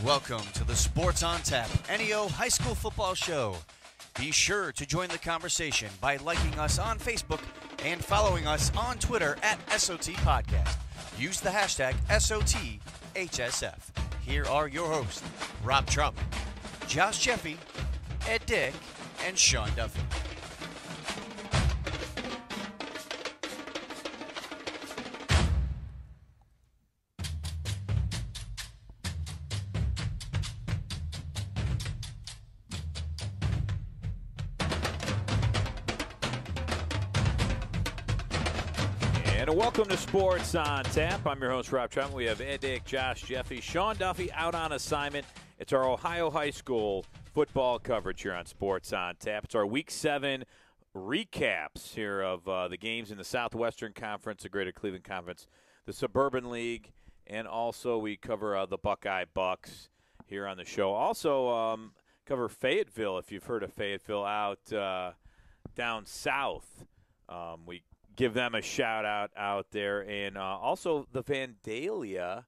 Welcome to the Sports on Tap NEO High School Football Show. Be sure to join the conversation by liking us on Facebook and following us on Twitter at SOT Podcast. Use the hashtag SOT HSF. Here are your hosts, Rob Trump, Josh Jeffy, Ed Dick, and Sean Duffy. And welcome to Sports on Tap. I'm your host, Rob Trump. We have Ed Dick, Josh Jeffy, Sean Duffy out on assignment. It's our Ohio High School football coverage here on Sports on Tap. It's our Week 7 recaps here of the games in the Southwestern Conference, the Greater Cleveland Conference, the Suburban League, and also we cover the Buckeye Bucks here on the show. Also cover Fayetteville, if you've heard of Fayetteville, out down south. We give them a shout out there, and also the Vandalia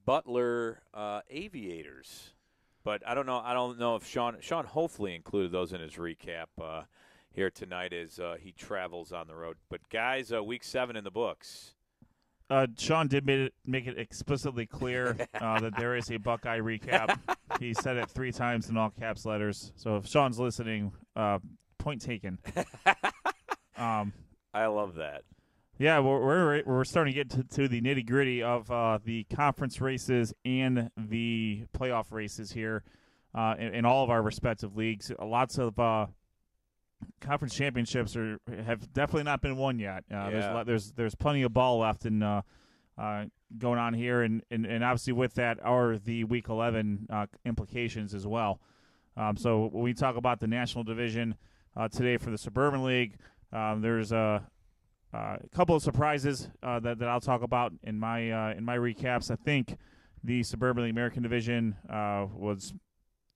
Butler Aviators. But I don't know if Sean hopefully included those in his recap here tonight as he travels on the road. But guys, Week 7 in the books. Sean did make it explicitly clear that there is a Buckeye recap. He said it 3 times in all caps letters. So if Sean's listening, point taken. I love that. Yeah, we're starting to get to the nitty-gritty of the conference races and the playoff races here in all of our respective leagues. Lots of conference championships have definitely not been won yet. There's plenty of ball left in going on here, and obviously with that are the Week 11 implications as well. So when we talk about the National Division today for the Suburban League, there's a couple of surprises that I'll talk about in my recaps. I think the Suburban League American Division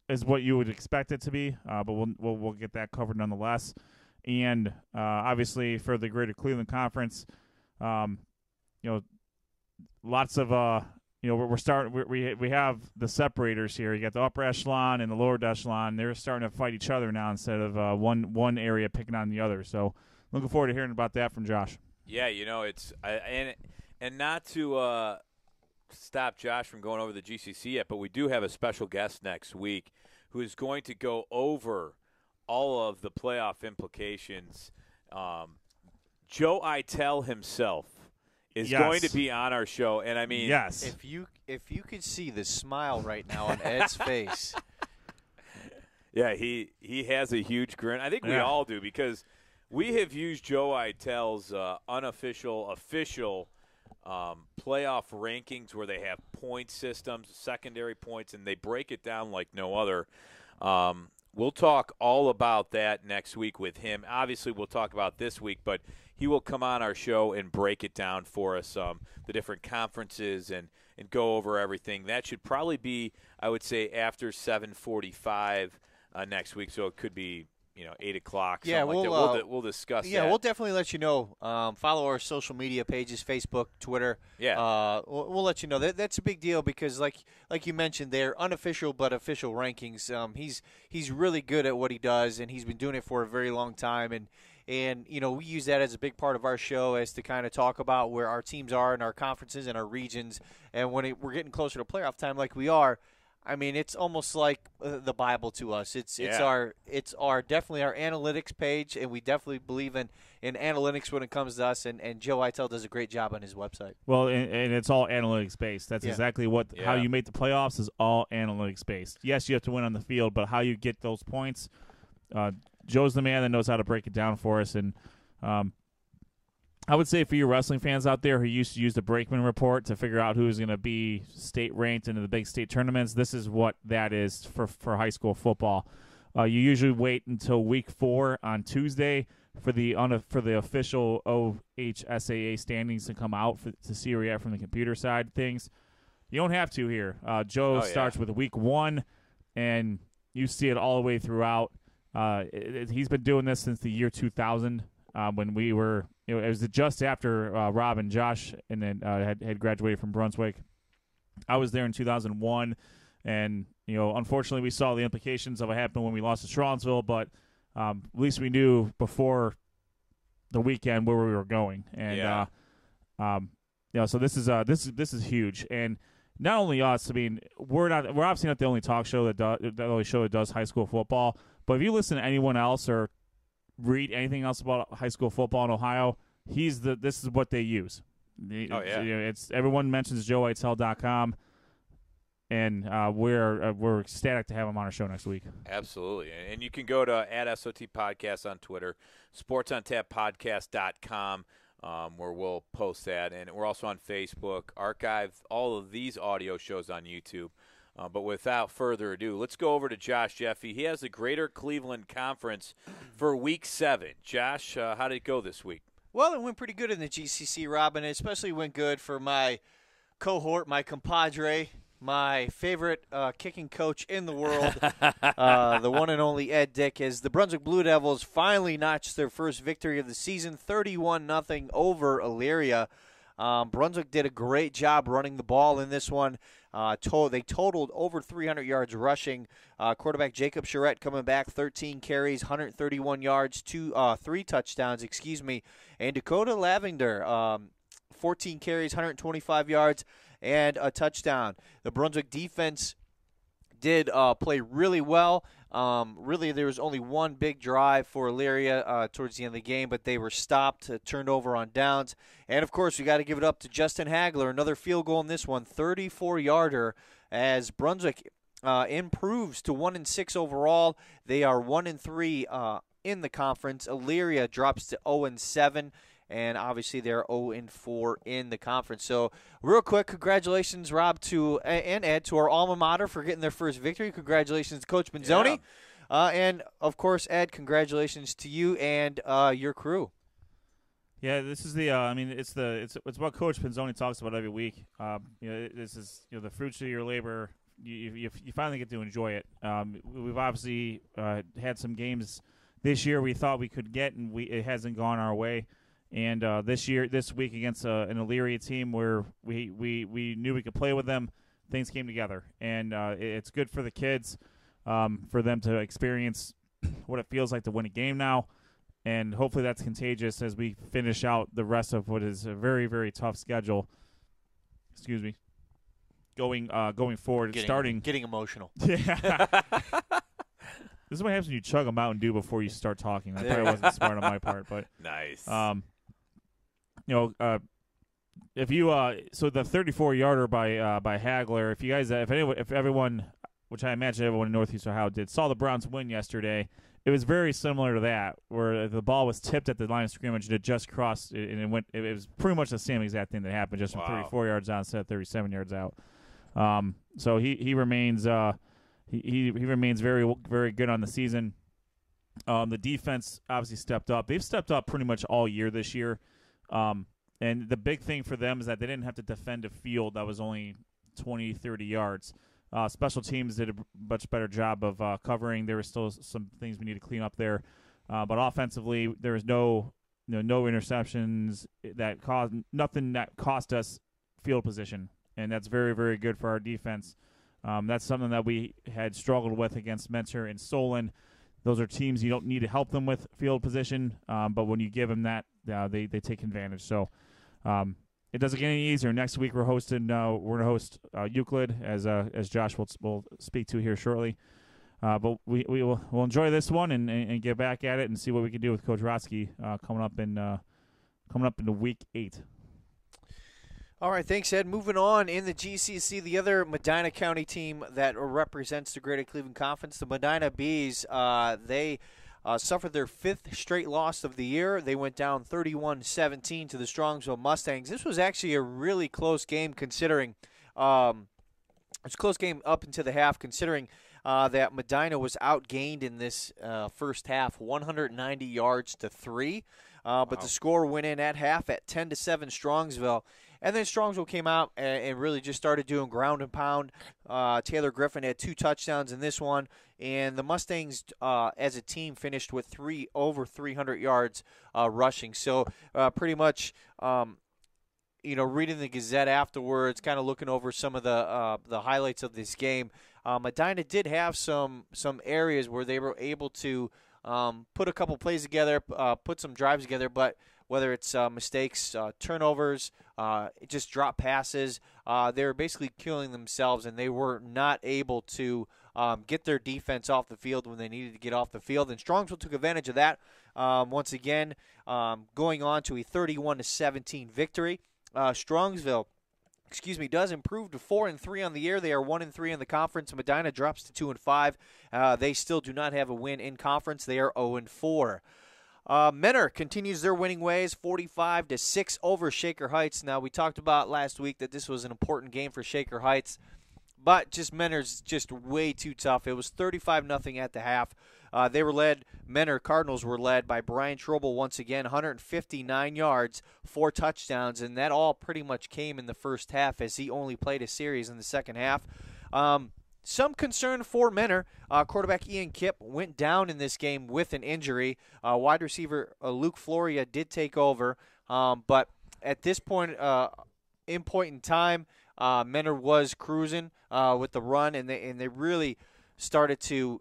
is what you would expect it to be, but we'll get that covered nonetheless. And obviously for the Greater Cleveland Conference, lots of we're starting. We have the separators here. You got the upper echelon and the lower echelon. They're starting to fight each other now instead of one area picking on the other. So looking forward to hearing about that from Josh. Yeah, it's and not to stop Josh from going over the GCC yet, but we do have a special guest next week who is going to go over all of the playoff implications. Joe Eitel himself is going to be on our show, and I mean, yes. If you could see the smile right now on Ed's face. Yeah, he has a huge grin. I think we all do, because we have used Joe Eitel's unofficial, official playoff rankings where they have point systems, secondary points, and they break it down like no other. We'll talk all about that next week with him. Obviously, we'll talk about this week, but he will come on our show and break it down for us, the different conferences, and go over everything. That should probably be, I would say, after 7:45 next week, so it could be 8 o'clock. Yeah, we'll discuss that. Yeah, we'll definitely let you know. Follow our social media pages, Facebook, Twitter. Yeah. We'll let you know. That's a big deal because, like you mentioned, they're unofficial but official rankings. He's really good at what he does, and he's been doing it for a very long time. And we use that as a big part of our show as to kind of talk about where our teams are in our conferences and our regions. And when we're getting closer to playoff time like we are, I mean, it's almost like the Bible to us. It's definitely our analytics page, and we definitely believe in analytics when it comes to us. And Joe Eitel does a great job on his website. Well, and it's all analytics based. That's exactly how you make the playoffs is all analytics based. Yes, you have to win on the field, but how you get those points, Joe's the man that knows how to break it down for us. And I would say for you wrestling fans out there who used to use the Brakeman report to figure out who's going to be state ranked into the big state tournaments, this is what that is for high school football. You usually wait until week 4 on Tuesday for the official OHSAA standings to come out to see where you're at from the computer side of things. You don't have to here. Joe starts with week 1, and you see it all the way throughout. He's been doing this since the year 2000 when we were. It was just after Rob and Josh and then had graduated from Brunswick. I was there in 2001, And, unfortunately we saw the implications of what happened when we lost to Charlottesville, but at least we knew before the weekend where we were going. And, so this is huge. And not only us, I mean, we're obviously not the only talk show the only show that does high school football, but if you listen to anyone else or read anything else about high school football in Ohio, this is what they use. It's everyone mentions joeitzel.com, and we're ecstatic to have him on our show next week. Absolutely. And you can go to @SOT Podcast on Twitter, sportsontappodcast.com, where we'll post that. And we're also on Facebook, archive all of these audio shows on YouTube. But without further ado, let's go over to Josh Jeffy. He has the Greater Cleveland Conference for Week 7. Josh, how did it go this week? Well, it went pretty good in the GCC, Rob, and it especially went good for my cohort, my compadre, my favorite kicking coach in the world, the one and only Ed Dick, as the Brunswick Blue Devils finally notched their first victory of the season, 31-0 over Elyria. Brunswick did a great job running the ball in this one. They totaled over 300 yards rushing. Quarterback Jacob Charette coming back, 13 carries, 131 yards, 3 touchdowns, and Dakota Lavender, 14 carries, 125 yards, and a touchdown. The Brunswick defense did play really well. Really, there was only one big drive for Elyria towards the end of the game, but they were stopped, turned over on downs. And, of course, we got to give it up to Justin Hagler, another field goal in this one, 34-yarder, as Brunswick improves to 1-6 overall. They are 1-3 in the conference. Elyria drops to 0-7. And obviously they're 0-4 in the conference. So real quick, congratulations, Rob, and Ed, to our alma mater for getting their first victory. Congratulations to Coach Benzoni. Yeah. And, of course, Ed, congratulations to you and your crew. Yeah, this is the it's what Coach Penzoni talks about every week. This is the fruits of your labor. You finally get to enjoy it. We've obviously had some games this year we thought we could get, and it hasn't gone our way. And this week against an Elyria team where we knew we could play with them, things came together. And it's good for the kids, for them to experience what it feels like to win a game now. And hopefully that's contagious as we finish out the rest of what is a very, very tough schedule. Excuse me. Going forward, getting emotional. Yeah. This is what happens when you chug a Mountain Dew before you start talking. That probably wasn't smart on my part, but nice. If you so the 34-yarder by Hagler, if everyone, which I imagine everyone in Northeast Ohio did, saw the Browns win yesterday, it was very similar to that, where the ball was tipped at the line of scrimmage and it just crossed and it went. It was pretty much the same exact thing that happened, just from 34 yards out instead of 37 yards out. So he remains he remains very, very good on the season. The defense obviously stepped up. They've stepped up pretty much all year this year. And the big thing for them is that they didn't have to defend a field that was only 20, 30 yards. Special teams did a much better job of covering. There were still some things we need to clean up there. But offensively, there was no interceptions nothing that cost us field position. And that's very, very good for our defense. That's something that we had struggled with against Mentor and Solon. Those are teams you don't need to help them with field position, but when you give them that, they take advantage. So it doesn't get any easier. Next week we're going to host Euclid, as Josh will speak to here shortly. But we'll enjoy this one and get back at it and see what we can do with Coach Rotsky coming up into Week 8. All right, thanks, Ed. Moving on in the GCC, the other Medina County team that represents the Greater Cleveland Conference, the Medina Bees, they suffered their 5th straight loss of the year. They went down 31-17 to the Strongsville Mustangs. This was actually a really close game considering it's a close game up into the half, considering that Medina was outgained in this first half, 190 yards to 3. But the score went in at half at 10-7 Strongsville. And then Strongsville came out and really just started doing ground and pound. Taylor Griffin had 2 touchdowns in this one. And the Mustangs, as a team, finished with over 300 yards rushing. So pretty much, reading the Gazette afterwards, kind of looking over some of the highlights of this game, Medina did have some areas where they were able to put a couple plays together, put some drives together, but whether it's mistakes, turnovers, just drop passes, they were basically killing themselves, and they were not able to get their defense off the field when they needed to get off the field. And Strongsville took advantage of that once again, going on to a 31-17 victory. Strongsville, does improve to 4-3 on the year. They are 1-3 in the conference. Medina drops to 2-5. They still do not have a win in conference. They are 0-4. Menor continues their winning ways, 45-6 over Shaker Heights. Now, we talked about last week that this was an important game for Shaker Heights, but Menor's just way too tough. It was 35-0 at the half. Menor Cardinals were led by Brian Trobel once again, 159 yards, 4 touchdowns, and that all pretty much came in the first half as he only played a series in the second half. Some concern for Menor. Quarterback Ian Kipp went down in this game with an injury. Wide receiver Luke Floria did take over, but at this point in time, Menor was cruising with the run, and they really started to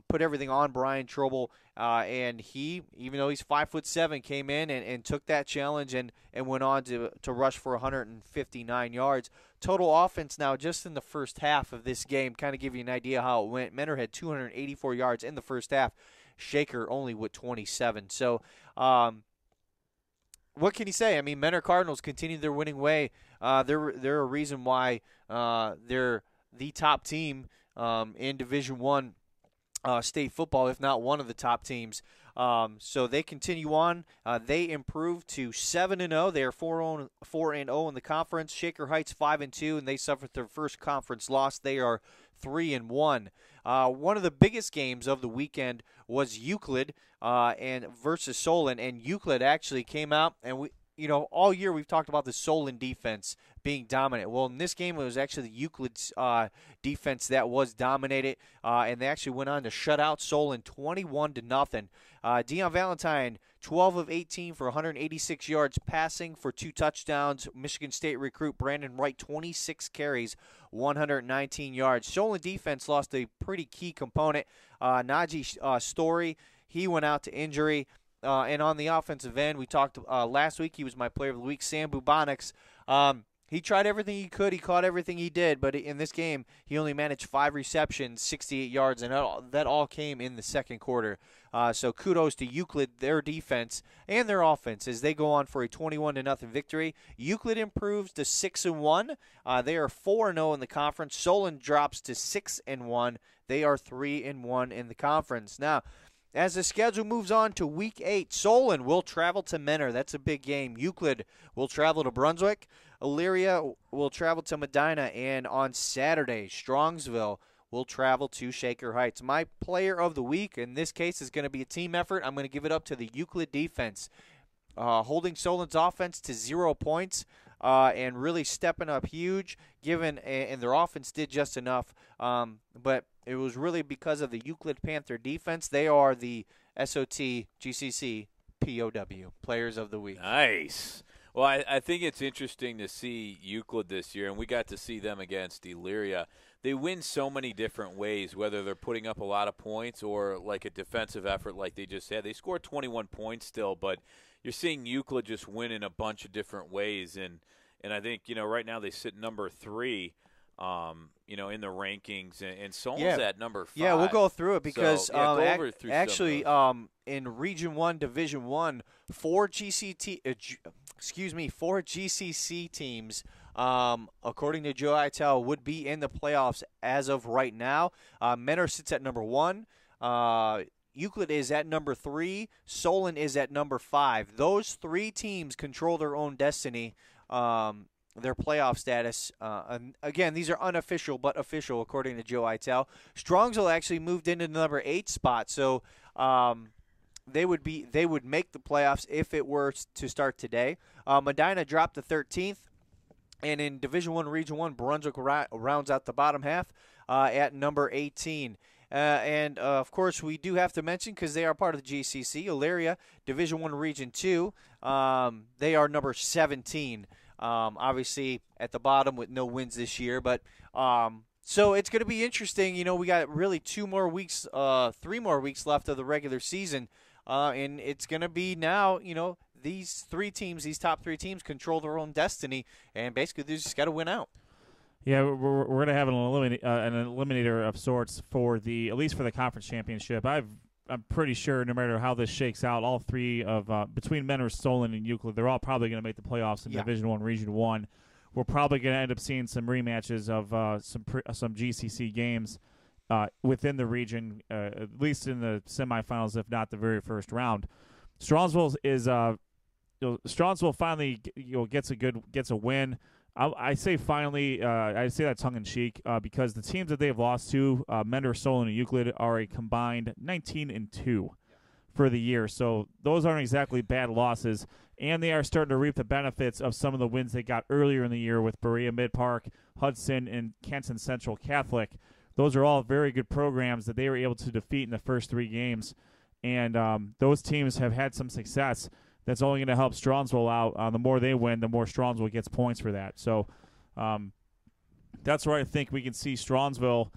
put everything on Brian Trobel, and he, even though he's 5'7", came in and took that challenge and went on to rush for 159 yards. Total offense now just in the first half of this game, kind of give you an idea how it went. Menor had 284 yards in the first half. Shaker only with 27. So what can you say? I mean, Menor Cardinals continue their winning way. They're a reason why they're the top team in Division I state football, if not one of the top teams. So they continue on. They improved to 7-0. They are 4-0 in the conference. Shaker Heights 5-2, and they suffered their first conference loss. They are 3-1. One of the biggest games of the weekend was Euclid and versus Solon, and Euclid actually came out, and all year we've talked about the Solon defense being dominant. Well, in this game, it was actually Euclid's defense that was dominated, and they actually went on to shut out Solon 21-0. Deion Valentine, 12 of 18 for 186 yards passing for 2 touchdowns. Michigan State recruit Brandon Wright, 26 carries, 119 yards. Solon defense lost a pretty key component. Najee Story, he went out to injury. And on the offensive end, we talked last week, he was my player of the week, Sam Bubonics. He tried everything he could. He caught everything he did. But in this game, he only managed 5 receptions, 68 yards, and that all came in the second quarter. So kudos to Euclid, their defense, and their offense as they go on for a 21-0 victory. Euclid improves to 6-1. They are 4-0 in the conference. Solon drops to 6-1. They are 3-1 in the conference. Now, as the schedule moves on to Week 8, Solon will travel to Menor. That's a big game. Euclid will travel to Brunswick. Elyria will travel to Medina. And on Saturday, Strongsville will travel to Shaker Heights. My player of the week, in this case, is going to be a team effort. I'm going to give it up to the Euclid defense, holding Solon's offense to 0 points. And really stepping up huge, and their offense did just enough. But it was really because of the Euclid Panther defense. They are the SOT GCC POW Players of the Week. Nice. Well, I think it's interesting to see Euclid this year, and we got to see them against Elyria. They win so many different ways, whether they're putting up a lot of points or like a defensive effort like they just had. They scored 21 points still, but you're seeing Euclid just win in a bunch of different ways. And I think, right now they sit number 3, in the rankings, and Solon's at number 5. Yeah, we'll go through it because so, actually in Region 1, Division 1, 4 GCC teams, according to Joe Itel, would be in the playoffs as of right now. Menor sits at number 1. Euclid is at number 3. Solon is at number 5. Those 3 teams control their own destiny, their playoff status. And again, these are unofficial but official according to Joe Itel. Strongsville actually moved into the number 8 spot, so they would make the playoffs if it were to start today. Medina dropped to 13th, and in Division I, Region 1, Brunswick rounds out the bottom half at number 18. And, of course, we do have to mention, because they are part of the GCC, Elyria, Division I, Region 2, they are number 17 Obviously at the bottom with no wins this year, but so it's going to be interesting. We got really 3 more weeks left of the regular season, and it's going to be now. These top 3 teams control their own destiny, and basically they just got to win out. Yeah, we're going to have an eliminator of sorts at least for the conference championship. I'm pretty sure no matter how this shakes out, all 3 of between Mentor, Solon, and Euclid, they're all probably going to make the playoffs in Division I, Region 1. We're probably going to end up seeing some rematches of some GCC games within the region, at least in the semifinals, if not the very first round. Strongsville Strongsville finally gets a win. I say finally. I say that tongue in cheek because the teams that they have lost to, Mentor, Solon, and Euclid, are a combined 19-2 for the year. So those aren't exactly bad losses, and they are starting to reap the benefits of some of the wins they got earlier in the year with Berea Mid-Park, Hudson, and Kenton Central Catholic. Those are all very good programs that they were able to defeat in the first 3 games, and those teams have had some success. That's only going to help Strongsville out. The more they win, the more Strongsville gets points for that. So that's where I think we can see Strongsville.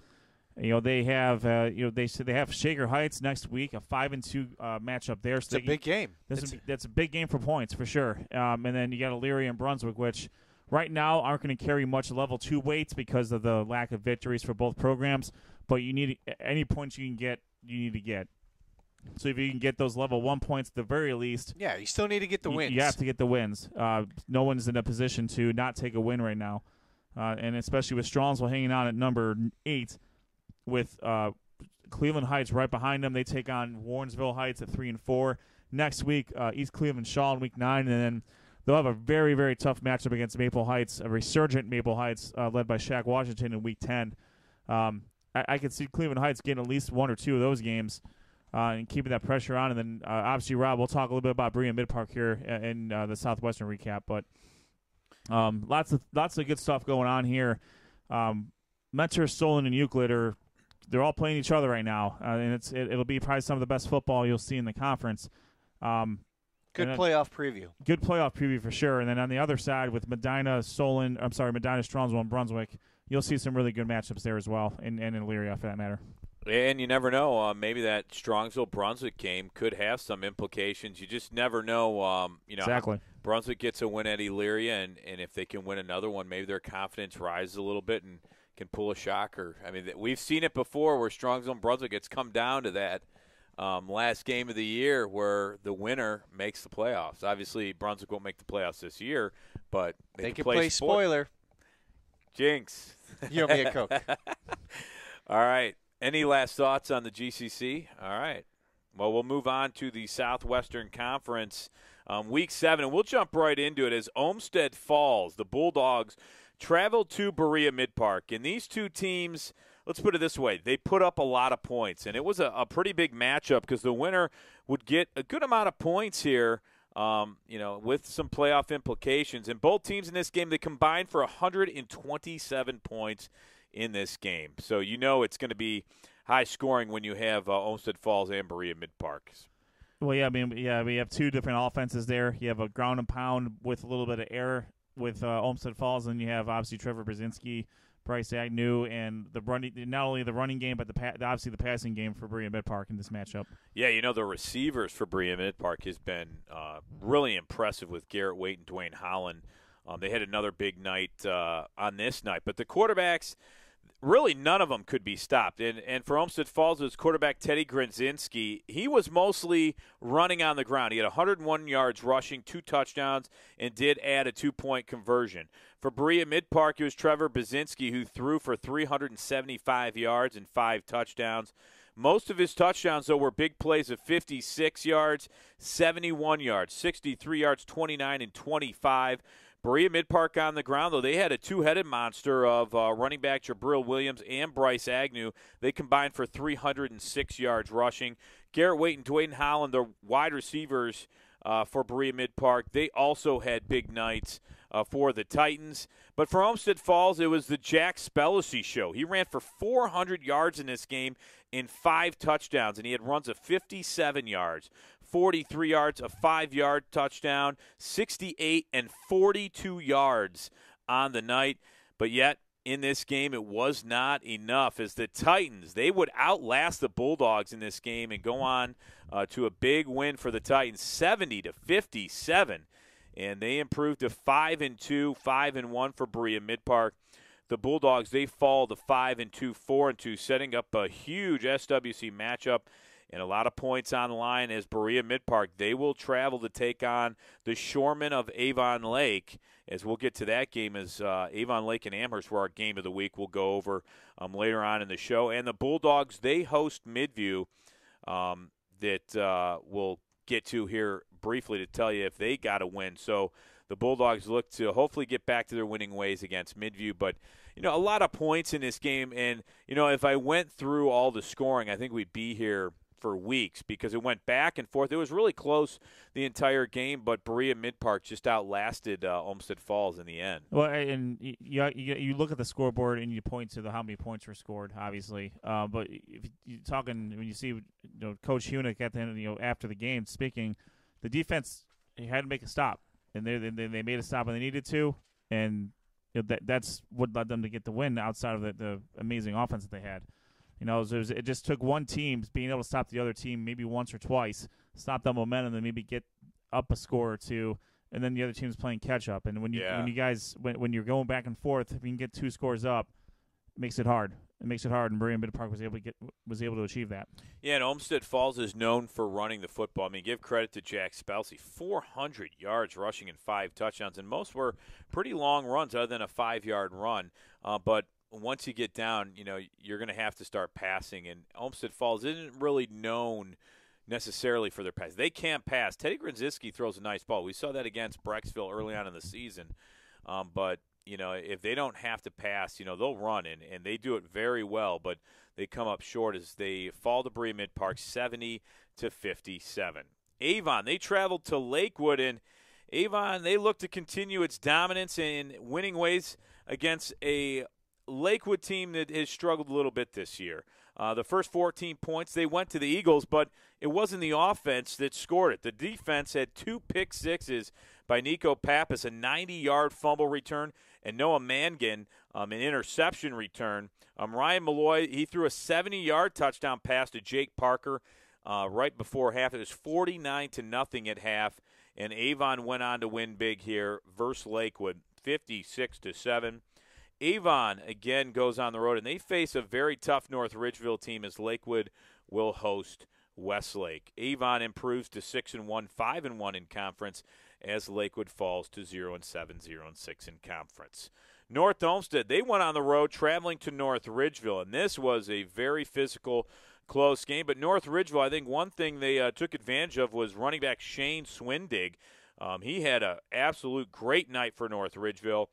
They have they have Shaker Heights next week, a 5-2 matchup there. It's a big game. That's a big game for points for sure. And then you got Elyria and Brunswick, which right now aren't going to carry much level 2 weights because of the lack of victories for both programs. But you need any points you can get, you need to get. So if you can get those level 1 points at the very least, yeah, you still need to get the wins. You have to get the wins. No one's in a position to not take a win right now, and especially with Strongsville hanging on at number 8, with Cleveland Heights right behind them. They take on Warrensville Heights at 3 and 4 next week. East Cleveland Shaw in week 9, and then they'll have a very, very tough matchup against Maple Heights, a resurgent Maple Heights led by Shaq Washington in week 10. I could see Cleveland Heights getting at least 1 or 2 of those games. And keeping that pressure on. And then, obviously, Rob, we'll talk a little bit about Berea Mid-Park here in the Southwestern recap. But lots of good stuff going on here. Mentor, Solon, and Euclid they're all playing each other right now. And it'll be probably some of the best football you'll see in the conference. Good playoff preview. Good playoff preview for sure. And then on the other side with Medina, Strongsville, and Brunswick, you'll see some really good matchups there as well, and in Elyria for that matter. And you never know. Maybe that Strongsville-Brunswick game could have some implications. You just never know. Exactly. Brunswick gets a win at Elyria, and if they can win another one, maybe their confidence rises a little bit and can pull a shocker. I mean, we've seen it before where Strongsville and Brunswick, it's come down to that last game of the year where the winner makes the playoffs. Obviously, Brunswick won't make the playoffs this year, but they can play spoiler. Jinx. You owe me a Coke. All right. Any last thoughts on the GCC? All right. Well, we'll move on to the Southwestern Conference, Week 7, and we'll jump right into it as Olmsted Falls, the Bulldogs, traveled to Berea Mid-Park. And these 2 teams, let's put it this way, they put up a lot of points. And it was a pretty big matchup because the winner would get a good amount of points here, with some playoff implications. And both teams in this game, they combined for 127 points in this game. So it's going to be high scoring when you have Olmsted Falls and Berea Mid-Park. Well, we have 2 different offenses there. You have a ground and pound with a little bit of air with Olmsted Falls, and you have obviously Trevor Brzezinski, Bryce Agnew, and not only the running game, but obviously the passing game for Berea Mid-Park in this matchup. Yeah, the receivers for Berea Mid-Park has been really impressive with Garrett Waite and Dwayne Holland. They had another big night on this night, but the quarterbacks, really none of them could be stopped. And for Olmsted Falls, it was quarterback Teddy Grinzinski. He was mostly running on the ground. He had 101 yards rushing, 2 touchdowns, and did add a 2-point conversion. For Berea Mid-Park, it was Trevor Brzezinski who threw for 375 yards and 5 touchdowns. Most of his touchdowns, though, were big plays of 56 yards, 71 yards, 63 yards, 29, and 25. Berea Mid-Park on the ground, though, they had a 2-headed monster of running back Jabril Williams and Bryce Agnew. They combined for 306 yards rushing. Garrett Waite and Dwayne Holland, the wide receivers for Berea Mid-Park, they also had big nights for the Titans. But for Olmsted Falls, it was the Jack Spellacy show. He ran for 400 yards in this game in 5 touchdowns, and he had runs of 57 yards, 43 yards, a 5-yard touchdown, 68 and 42 yards on the night. But yet, in this game, it was not enough as the Titans, they would outlast the Bulldogs in this game and go on to a big win for the Titans, 70-57. And they improved to 5-2, 5-1 for Berea Mid-Park. The Bulldogs, they fall to 5-2, 4-2, setting up a huge SWC matchup and a lot of points on the line as Berea Mid-Park. They will travel to take on the Shoremen of Avon Lake, as we'll get to that game as Avon Lake and Amherst, where our game of the week will go over later on in the show. And the Bulldogs, they host Midview that we'll get to here briefly to tell you if they got a win. So the Bulldogs look to hopefully get back to their winning ways against Midview. But, a lot of points in this game. And, if I went through all the scoring, I think we'd be here for weeks because it went back and forth. It was really close the entire game, but Berea Mid-Park just outlasted Olmsted Falls in the end. Well, and you look at the scoreboard and you point to how many points were scored, obviously. But if you're talking, when you see Coach Hunick at the end, after the game speaking, the defense had to make a stop, and they made a stop when they needed to, and that's what led them to get the win outside of the amazing offense that they had. It just took one team being able to stop the other team maybe once or twice, stop that momentum, and maybe get up a score or two, and then the other team's playing catch up. And when you're going back and forth, if you can get 2 scores up, it makes it hard. It makes it hard, and Berea Mid-Park was able to achieve that. Yeah, and Olmsted Falls is known for running the football. I mean, give credit to Jack Spelsey, 400 yards rushing and 5 touchdowns, and most were pretty long runs other than a 5-yard run. But once you get down, you're going to have to start passing. And Olmsted Falls isn't really known necessarily for their pass. They can't pass. Teddy Gronzinski throws a nice ball. We saw that against Brecksville early on in the season. But, if they don't have to pass, they'll run, and they do it very well. But they come up short as they fall to Berea Mid-Park 70-57. Avon, they traveled to Lakewood, and Avon, they look to continue its dominance in winning ways against a Lakewood team that has struggled a little bit this year. The first 14 points, they went to the Eagles, but it wasn't the offense that scored it. The defense had 2 pick sixes by Nico Pappas, a 90-yard fumble return, and Noah Mangan, an interception return. Ryan Malloy, he threw a 70-yard touchdown pass to Jake Parker right before half. It was 49-0 at half, and Avon went on to win big here versus Lakewood, 56-7. Avon, again, goes on the road, and they face a very tough North Ridgeville team as Lakewood will host Westlake. Avon improves to 6-1, 5-1 in conference as Lakewood falls to 0-7, 0-6 in conference. North Olmsted, they went on the road traveling to North Ridgeville, and this was a very physical, close game. But North Ridgeville, I think one thing they took advantage of was running back Shane Swindig. He had an absolute great night for North Ridgeville.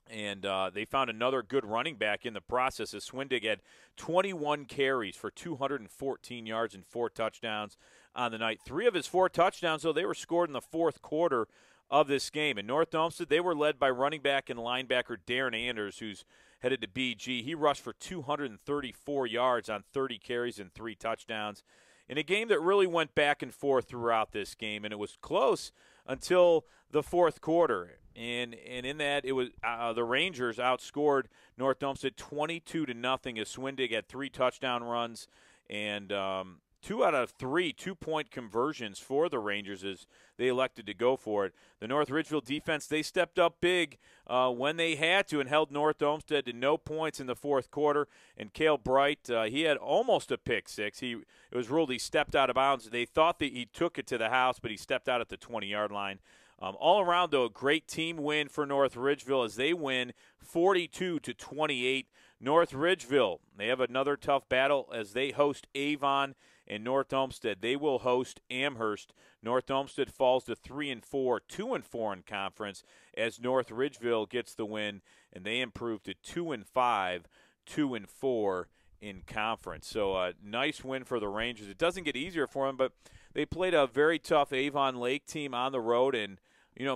And they found another good running back in the process as Swindig had 21 carries for 214 yards and 4 touchdowns on the night. 3 of his 4 touchdowns, though, they were scored in the fourth quarter of this game. In North Olmsted, they were led by running back and linebacker Darren Anders, who's headed to BG. He rushed for 234 yards on 30 carries and 3 touchdowns in a game that really went back and forth throughout this game, and it was close until the fourth quarter. And in that, it was the Rangers outscored North Olmsted 22-0 as Swindig had 3 touchdown runs and 2 out of 3 2-point conversions for the Rangers as they elected to go for it. The North Ridgeville defense, they stepped up big when they had to and held North Olmsted to no points in the fourth quarter. And Cale Bright, he had almost a pick six. It was ruled he stepped out of bounds. They thought that he took it to the house, but he stepped out at the 20-yard line. All around, though, a great team win for North Ridgeville as they win 42-28. North Ridgeville, they have another tough battle as they host Avon and North Olmsted. They will host Amherst. North Olmsted falls to 3-4, 2-4 in conference as North Ridgeville gets the win, and they improve to 2-5, 2-4 in conference. So a nice win for the Rangers. It doesn't get easier for them, but they played a very tough Avon Lake team on the road, and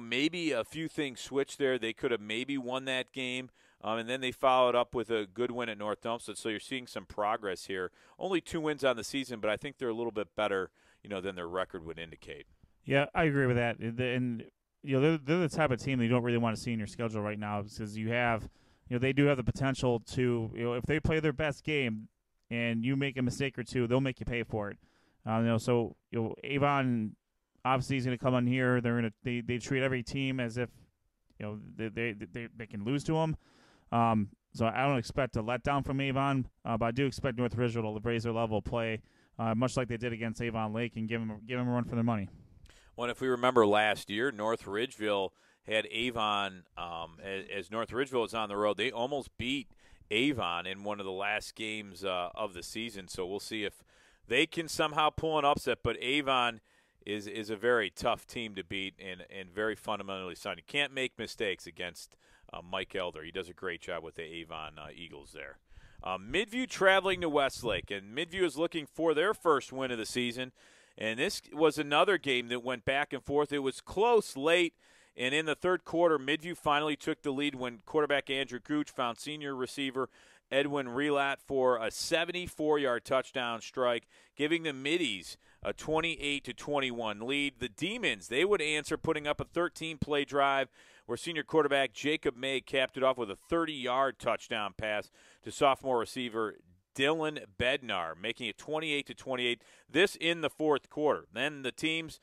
maybe a few things switched there. They could have maybe won that game, and then they followed up with a good win at North Olmsted. So you're seeing some progress here. Only 2 wins on the season, but I think they're a little bit better, than their record would indicate. Yeah, I agree with that. And they're the type of team that you don't really want to see in your schedule right now, because you have, they do have the potential to, if they play their best game and you make a mistake or two, they'll make you pay for it. So Avon obviously is going to come on here. They treat every team as if they can lose to them. So I don't expect a letdown from Avon, but I do expect North Ridgeville to raise their level of play, much like they did against Avon Lake, and give them a run for their money. Well, if we remember last year, North Ridgeville had Avon, as North Ridgeville was on the road, they almost beat Avon in one of the last games of the season. So we'll see if they can somehow pull an upset. But Avon is a very tough team to beat and very fundamentally sound. You can't make mistakes against Mike Elder. He does a great job with the Avon Eagles there. Midview traveling to Westlake, and Midview is looking for their first win of the season. And this was another game that went back and forth. It was close late, and in the third quarter, Midview finally took the lead when quarterback Andrew Gooch found senior receiver Edwin Relat for a 74-yard touchdown strike, giving the Middies a 28-21 lead. The Demons, they would answer, putting up a 13-play drive where senior quarterback Jacob May capped it off with a 30-yard touchdown pass to sophomore receiver Dylan Bednar, making it 28-28. This in the fourth quarter. Then the teams,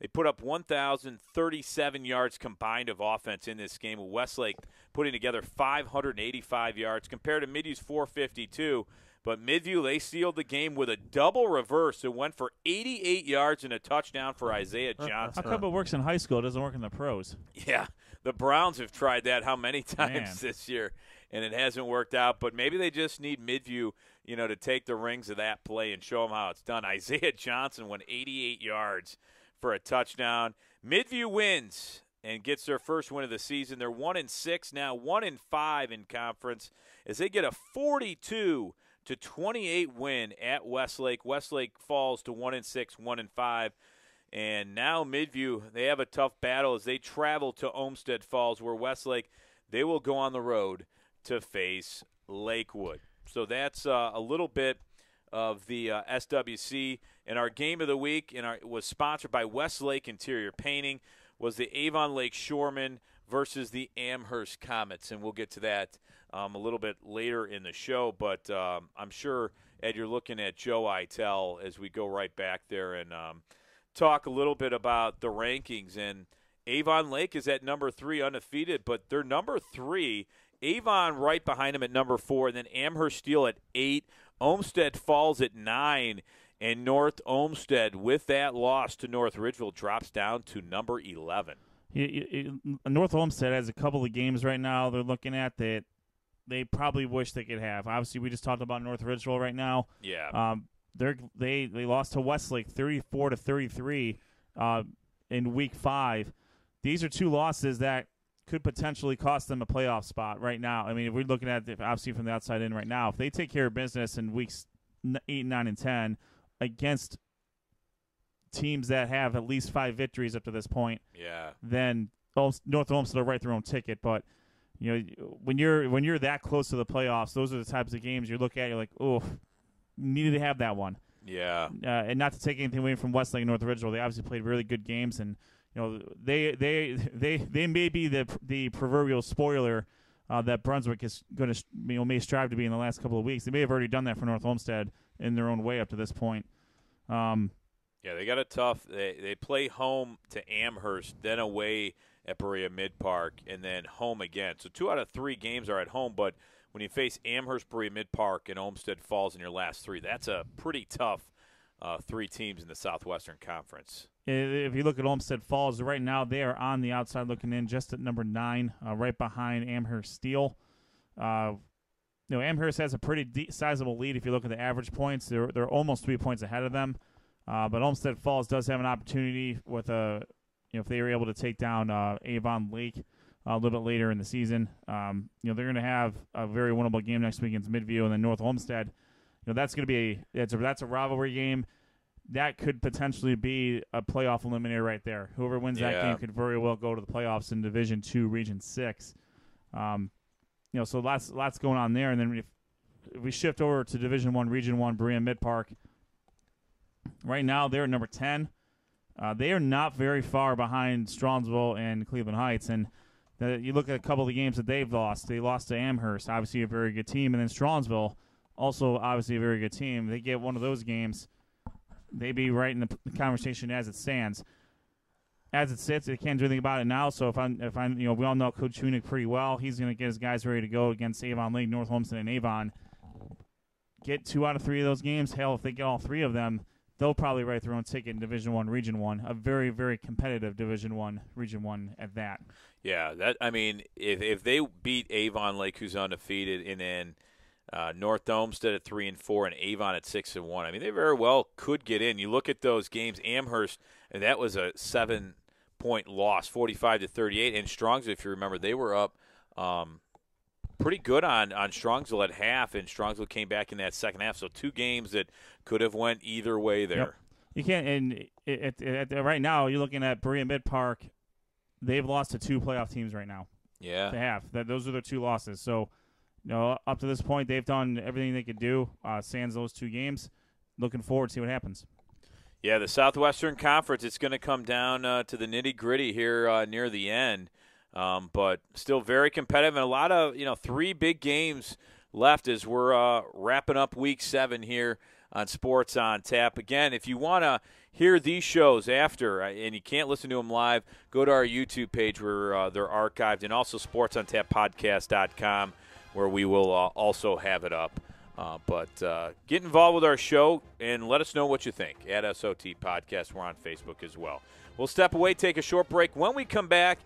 they put up 1,037 yards combined of offense in this game, with Westlake putting together 585 yards compared to Midview's 452. But Midview, they sealed the game with a double reverse. It went for 88 yards and a touchdown for Isaiah Johnson. How come it works in high school? It doesn't work in the pros. Yeah, the Browns have tried that how many times this year, and it hasn't worked out. But maybe they just need Midview, to take the rings of that play and show them how it's done. Isaiah Johnson went 88 yards for a touchdown. Midview wins and gets their first win of the season. They're 1-6 now, 1-5 in conference, as they get a 42-28 win at Westlake. Westlake falls to 1-6, 1-5. And now Midview, they have a tough battle as they travel to Olmsted Falls, where Westlake, they will go on the road to face Lakewood. So that's a little bit of the SWC. And our game of the week was sponsored by Westlake Interior Painting, was the Avon Lake Shoremen versus the Amherst Comets. And we'll get to that a little bit later in the show. But I'm sure, Ed, you're looking at Joe Itel as we go right back there and talk a little bit about the rankings. And Avon Lake is at number 3 undefeated, but they're number 3. Avon right behind them at number 4, and then Amherst Steel at 8. Olmsted Falls at 9, and North Olmsted, with that loss to North Ridgeville, drops down to number 11. North Olmsted has a couple of games right now they're looking at that they probably wish they could have. Obviously, we just talked about North Ridgeville right now. Yeah. They lost to Westlake 34-33 in Week 5. These are two losses that could potentially cost them a playoff spot right now. I mean, if we're looking at it, obviously from the outside in right now, if they take care of business in weeks 8, 9, and 10 against teams that have at least 5 victories up to this point, then North Olmsted will write their own ticket. But when you're that close to the playoffs, those are the types of games you look at. You're like, oh, needed to have that one. Yeah. And not to take anything away from Westlake and North Ridgeville, they obviously played really good games, and they may be the proverbial spoiler that Brunswick is going to may strive to be in the last couple of weeks. They may have already done that for North Olmsted in their own way up to this point. Yeah, they got a tough. They play home to Amherst, then away at Berea Mid Park, and then home again. So 2 out of 3 games are at home, but when you face Amherst, Berea Mid Park, and Olmsted Falls in your last 3, that's a pretty tough 3 teams in the Southwestern Conference. If you look at Olmsted Falls, right now they are on the outside looking in, just at number 9, right behind Amherst Steel. Amherst has a pretty sizable lead. If you look at the average points, they're almost 3 points ahead of them. But Olmsted Falls does have an opportunity with if they were able to take down Avon Lake a little bit later in the season. They're going to have a very winnable game next week against Midview, and then North Olmsted. That's going to be that's a rivalry game. That could potentially be a playoff eliminator right there. Whoever wins that game could very well go to the playoffs in Division II, Region 6. So lots going on there. And then if we shift over to Division I, Region 1, Berea Mid Park, Right now, they're at number 10. They are not very far behind Strongsville and Cleveland Heights. And you look at a couple of the games that they've lost. They lost to Amherst, obviously a very good team, and then Strongsville, also obviously a very good team. They get one of those games, they'd be right in the conversation as it stands. As it sits, they can't do anything about it now. So if I'm, we all know Coach Hunick pretty well. He's going to get his guys ready to go against Avon Lake, North Homestead, and Avon. Get 2 out of 3 of those games. Hell, if they get all 3 of them, they'll probably write their own ticket in Division I, Region 1, a very, very competitive Division I, Region 1 at that. Yeah, if they beat Avon Lake, who's undefeated, and then North Homestead at 3-4 and Avon at 6-1, they very well could get in. You look at those games, Amherst, and that was a 7-point loss, 45-38. And Strongsville, if you remember, they were up pretty good on Strongsville at half, and Strongsville came back in that second half. So 2 games that could have went either way there. Yep. You can't. And right now, you're looking at Berea Mid Park. They've lost to 2 playoff teams right now. Yeah, they have. Those are their 2 losses. So, up to this point, they've done everything they could do. Sans those 2 games. Looking forward to see what happens. Yeah, the Southwestern Conference, it's going to come down to the nitty-gritty here near the end. But still very competitive, and a lot of, 3 big games left as we're wrapping up Week 7 here on Sports on Tap. Again, if you want to hear these shows after, and you can't listen to them live, go to our YouTube page where they're archived, and also sportsontappodcast.com, where we will also have it up. But get involved with our show and let us know what you think at SOT Podcast. We're on Facebook as well. We'll step away, take a short break. When we come back,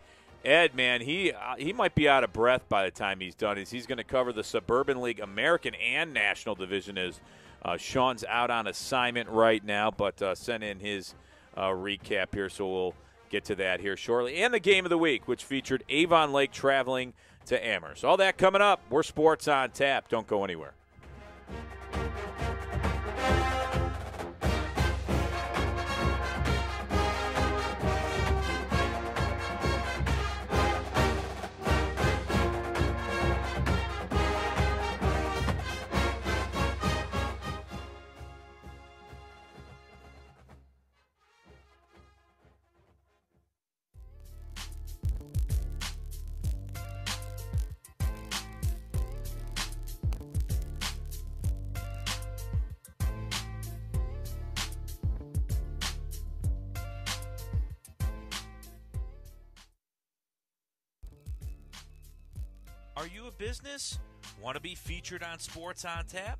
Ed, man, he might be out of breath by the time he's done. He's going to cover the Suburban League American and National Division as Sean's out on assignment right now, but sent in his recap here, so we'll get to that here shortly. And the game of the week, which featured Avon Lake traveling to Amherst. All that coming up. We're Sports on Tap. Don't go anywhere. Are you a business? Want to be featured on Sports on Tap?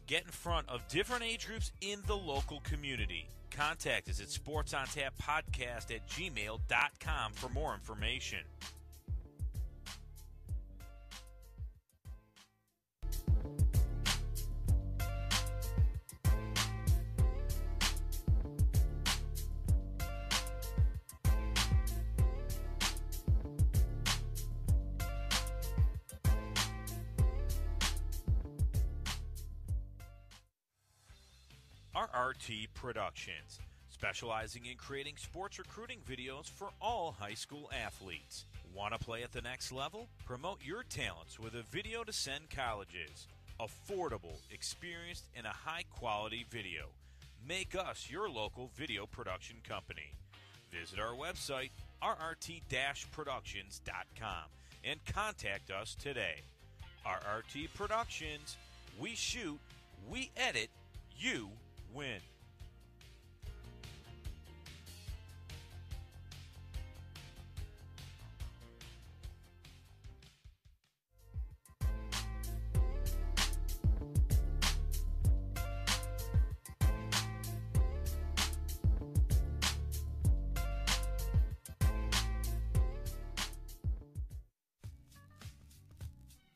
Get in front of different age groups in the local community. Contact us at sportsontappodcast@gmail.com for more information. RRT Productions, specializing in creating sports recruiting videos for all high school athletes. Want to play at the next level? Promote your talents with a video to send colleges. Affordable, experienced, and a high-quality video. Make us your local video production company. Visit our website, rrt-productions.com, and contact us today. RRT Productions, we shoot, we edit, you win.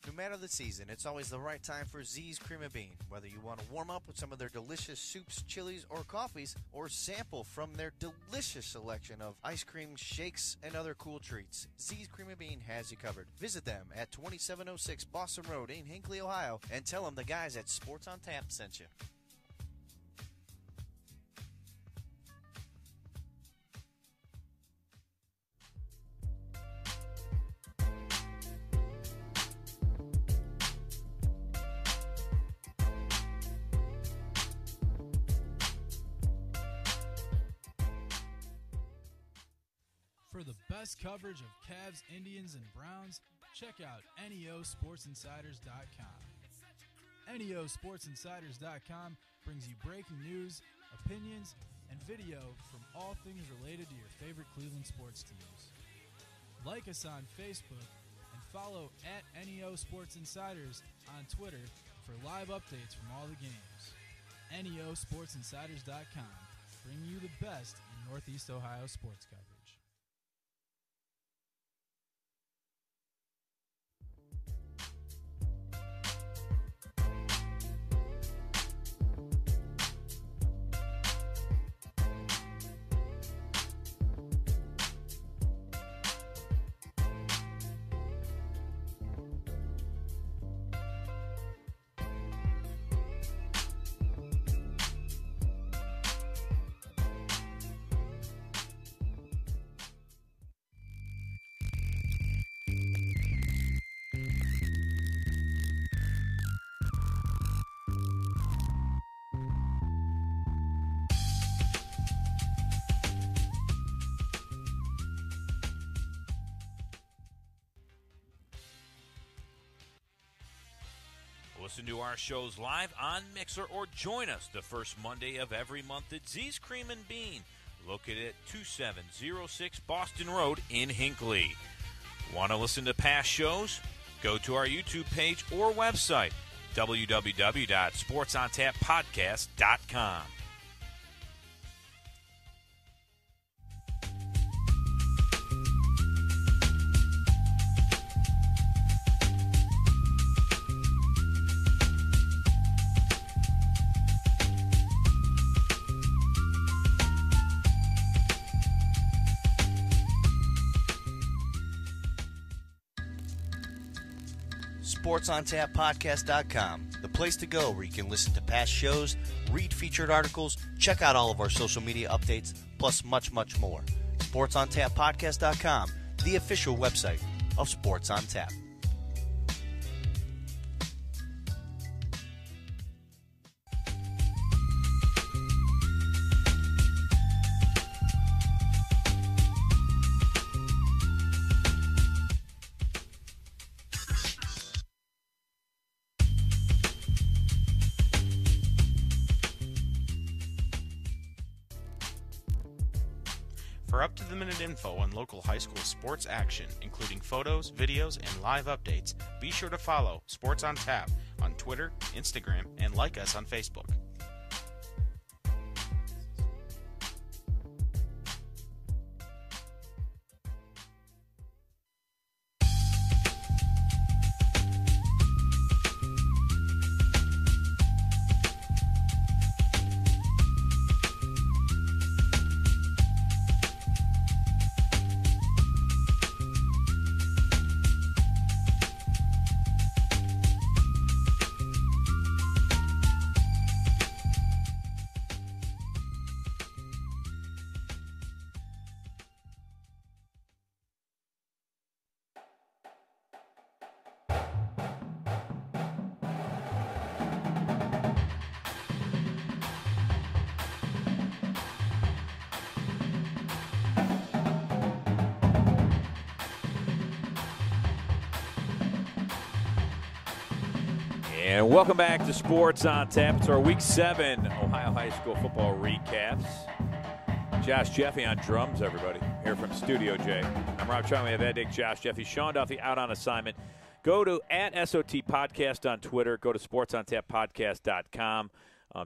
No matter the season, it's always the right time for Z's Cream of Bean. Whether you want to warm up with some of their delicious soups, chilies, or coffees, or sample from their delicious selection of ice cream, shakes, and other cool treats, Z's Cream of Bean has you covered. Visit them at 2706 Boston Road in Hinckley, Ohio, and tell them the guys at Sports on Tap sent you. For the best coverage of Cavs, Indians, and Browns, check out NEOSportsInsiders.com. NEOSportsInsiders.com brings you breaking news, opinions, and video from all things related to your favorite Cleveland sports teams. Like us on Facebook and follow at NEO Sports Insiders on Twitter for live updates from all the games. NEOSportsInsiders.com, bringing you the best in Northeast Ohio sports coverage. Listen to our shows live on Mixer or join us the first Monday of every month at Z's Cream and Bean, located at 2706 Boston Road in Hinckley. Want to listen to past shows? Go to our YouTube page or website, www.sportsontappodcast.com. SportsOnTapPodcast.com, the place to go where you can listen to past shows, read featured articles, check out all of our social media updates, plus much, much more. SportsOnTapPodcast.com, the official website of Sports on Tap. For up-to-the-minute info on local high school sports action, including photos, videos, and live updates, be sure to follow Sports on Tap on Twitter, Instagram, and like us on Facebook. And welcome back to Sports on Tap. It's our Week 7 Ohio High School football recaps. Josh Jeffy on drums, everybody, here from Studio J. I'm Rob Chong. We have Ed Dick, Josh Jeffy, Sean Duffy out on assignment. Go to @SOT Podcast on Twitter. Go to sportsontappodcast.com.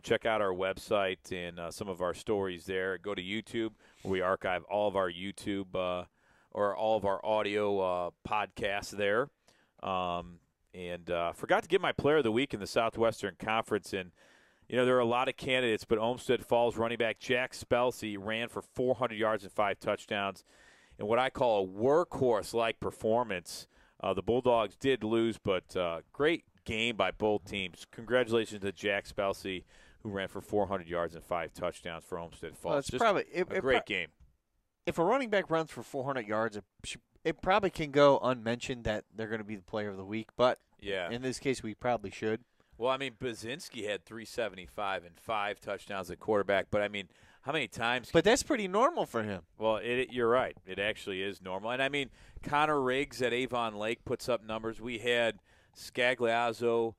Check out our website and some of our stories there. Go to YouTube, where we archive all of our YouTube or all of our audio podcasts there. And forgot to get my player of the week in the Southwestern Conference. And, you know, there are a lot of candidates, but Olmsted Falls running back Jack Spelsey ran for 400 yards and 5 touchdowns in what I call a workhorse-like performance. The Bulldogs did lose, but great game by both teams. Congratulations to Jack Spelsey, who ran for 400 yards and 5 touchdowns for Olmsted Falls. Well, it's Just probably a great game. If a running back runs for 400 yards, it probably can go unmentioned that they're going to be the player of the week. But yeah, in this case, we probably should. Well, I mean, Baczynski had 375 and 5 touchdowns at quarterback. But, I mean, how many times? But that's pretty normal for him. Well, you're right. It actually is normal. And, I mean, Connor Riggs at Avon Lake puts up numbers. We had Scagliazzo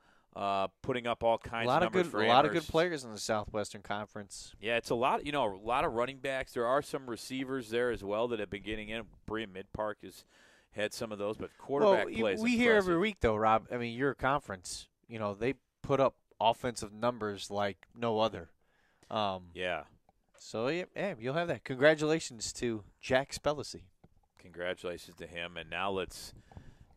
putting up all kinds of numbers for Amherst. A lot of good players in the Southwestern Conference. Yeah, it's a lot of running backs. There are some receivers there as well that have been getting in. Brea Midpark has had some of those, but quarterback plays. We hear every week, though, Rob. I mean, your conference, they put up offensive numbers like no other. Yeah. So, yeah, you'll have that. Congratulations to Jack Spellacy. Congratulations to him. And now let's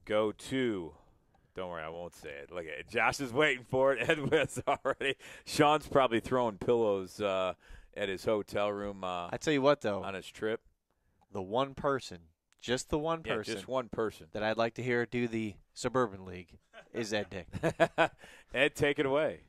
go to – don't worry, I won't say it. Look at it. Josh is waiting for it. Edwin's already – Sean's probably throwing pillows at his hotel room I tell you what, though. On his trip. The one person, just the one person. Yeah, just one person. That I'd like to hear do the Suburban League is Ed Dick. Ed, take it away.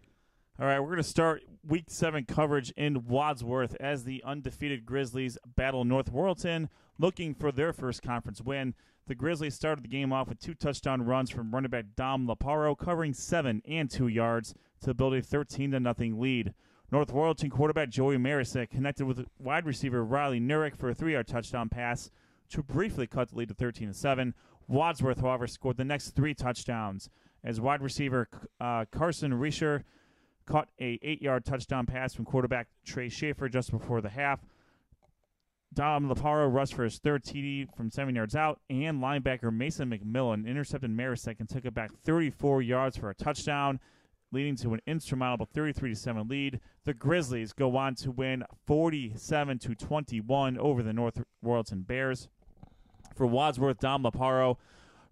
All right, we're going to start Week 7 coverage in Wadsworth as the undefeated Grizzlies battle North Worldton, looking for their first conference win. The Grizzlies started the game off with 2 touchdown runs from running back Dom Laparo, covering 7 and 2 yards to build a 13-0 lead. North Worldton quarterback Joey Marisek connected with wide receiver Riley Nurick for a 3-yard touchdown pass to briefly cut the lead to 13-7. Wadsworth, however, scored the next 3 touchdowns as wide receiver Carson Reischer caught a 8-yard touchdown pass from quarterback Trey Schaefer just before the half. Dom Laparo rushed for his 3rd TD from 7 yards out, and linebacker Mason McMillan intercepted Marisek and took it back 34 yards for a touchdown, leading to an insurmountable 33-7 lead. The Grizzlies go on to win 47-21 over the North Worldton Bears. For Wadsworth, Dom Laparo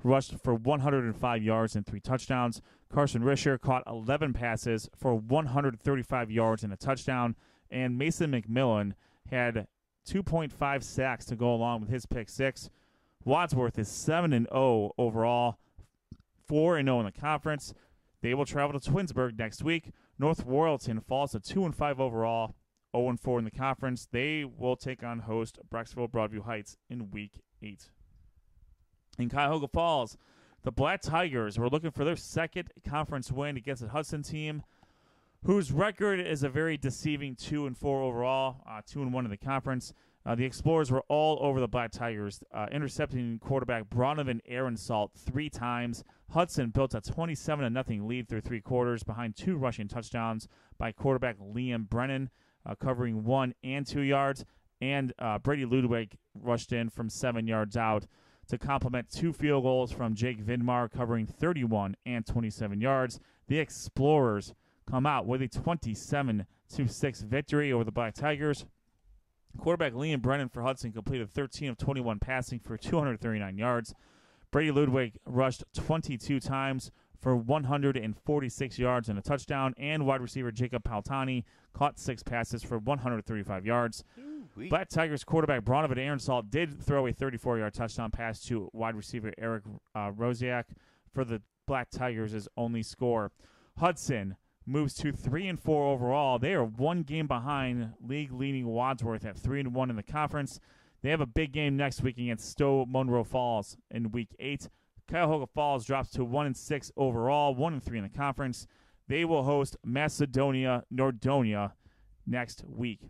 rushed for 105 yards and 3 touchdowns. Carson Risher caught 11 passes for 135 yards and a touchdown. And Mason McMillan had 2.5 sacks to go along with his pick 6. Wadsworth is 7-0 overall, 4-0 in the conference. They will travel to Twinsburg next week. North Worldton falls to 2-5 overall, 0-4 in the conference. They will take on host Brecksville Broadview Heights in Week 8. In Cuyahoga Falls, the Black Tigers were looking for their 2nd conference win against a Hudson team whose record is a very deceiving 2-4 overall, 2-1 in the conference. The Explorers were all over the Black Tigers, intercepting quarterback Bronovan Aaronsalt 3 times. Hudson built a 27-0 lead through 3 quarters behind 2 rushing touchdowns by quarterback Liam Brennan, covering 1 and 2 yards, and Brady Ludwig rushed in from 7 yards out to complement 2 field goals from Jake Vidmar, covering 31 and 27 yards. The Explorers come out with a 27-6 victory over the Black Tigers. Quarterback Liam Brennan for Hudson completed 13 of 21 passing for 239 yards. Brady Ludwig rushed 22 times for 146 yards and a touchdown, and wide receiver Jacob Paltani caught 6 passes for 135 yards. Black Tigers quarterback Bronovan Aaronsalt did throw a 34-yard touchdown pass to wide receiver Eric Rosiak for the Black Tigers' only score. Hudson moves to 3-4 overall. They are 1 game behind league-leading Wadsworth at 3-1 in the conference. They have a big game next week against Stowe Monroe Falls in Week 8. Cuyahoga Falls drops to 1-6 overall, 1-3 in the conference. They will host Macedonia Nordonia next week.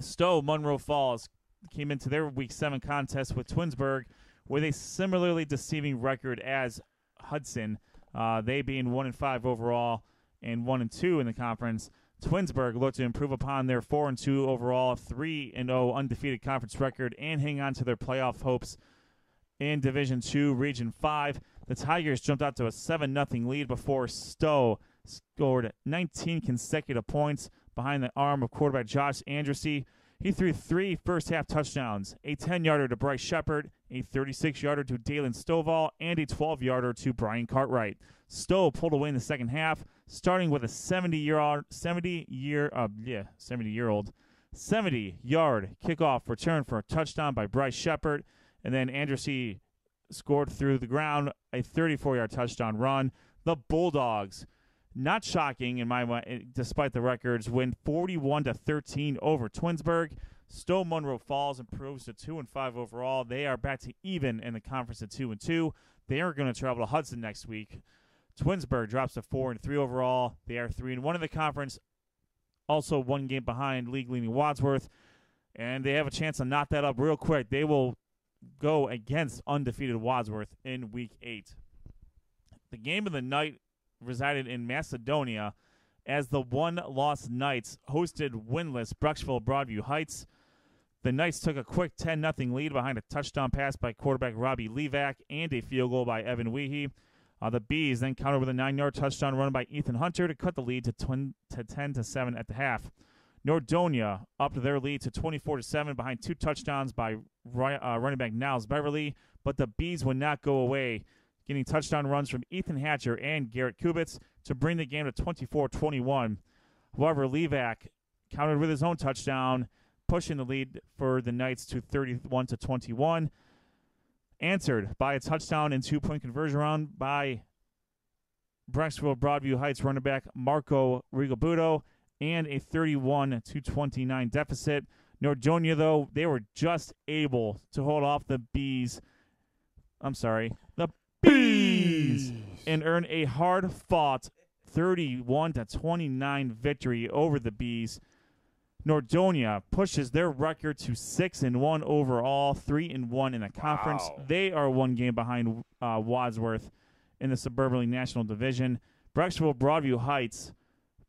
Stowe Monroe Falls came into their Week 7 contest with Twinsburg with a similarly deceiving record as Hudson, they being 1-5 overall and 1-2 in the conference. Twinsburg looked to improve upon their 4-2 overall, 3-0 undefeated conference record and hang on to their playoff hopes in Division II, Region 5. The Tigers jumped out to a 7-0 lead before Stowe scored 19 consecutive points behind the arm of quarterback Josh Andressy. He threw 3 first-half touchdowns, a 10-yarder to Bryce Shepard, a 36-yarder to Dalen Stovall, and a 12-yarder to Brian Cartwright. Stowe pulled away in the second half, starting with a 70-yard kickoff return for a touchdown by Bryce Shepard, and then Andressy scored through the ground a 34-yard touchdown run. The Bulldogs, not shocking in my mind, despite the records, win 41-13 over Twinsburg. Stowe Monroe Falls improves to 2-5 overall. They are back to even in the conference at 2-2. They are going to travel to Hudson next week. Twinsburg drops to 4-3 overall. They are 3-1 in the conference. also 1 game behind league-leading Wadsworth, and they have a chance to knock that up real quick. They will go against undefeated Wadsworth in Week 8. The game of the night resided in Macedonia as the one-loss Knights hosted winless Brecksville Broadview Heights. The Knights took a quick 10-0 lead behind a touchdown pass by quarterback Robbie Levac and a field goal by Evan Weehee. The Bees then countered with a 9-yard touchdown run by Ethan Hunter to cut the lead to 10-7 at the half. Nordonia upped their lead to 24-7 behind 2 touchdowns by running back Niles Beverly, but the Bees would not go away, getting touchdown runs from Ethan Hatcher and Garrett Kubitz to bring the game to 24-21. However, Levac countered with his own touchdown, pushing the lead for the Knights to 31-21. Answered by a touchdown and 2-point conversion round by Brecksville Broadview Heights running back Marco Rigobuto and a 31-29 deficit. Nordonia, though, they were just able to hold off the Bees. The Bees! And earn a hard-fought 31-29 victory over the Bees. Nordonia pushes their record to 6-1 overall, 3-1 in the conference. Wow. They are 1 game behind Wadsworth in the Suburban League National Division. Brecksville Broadview Heights,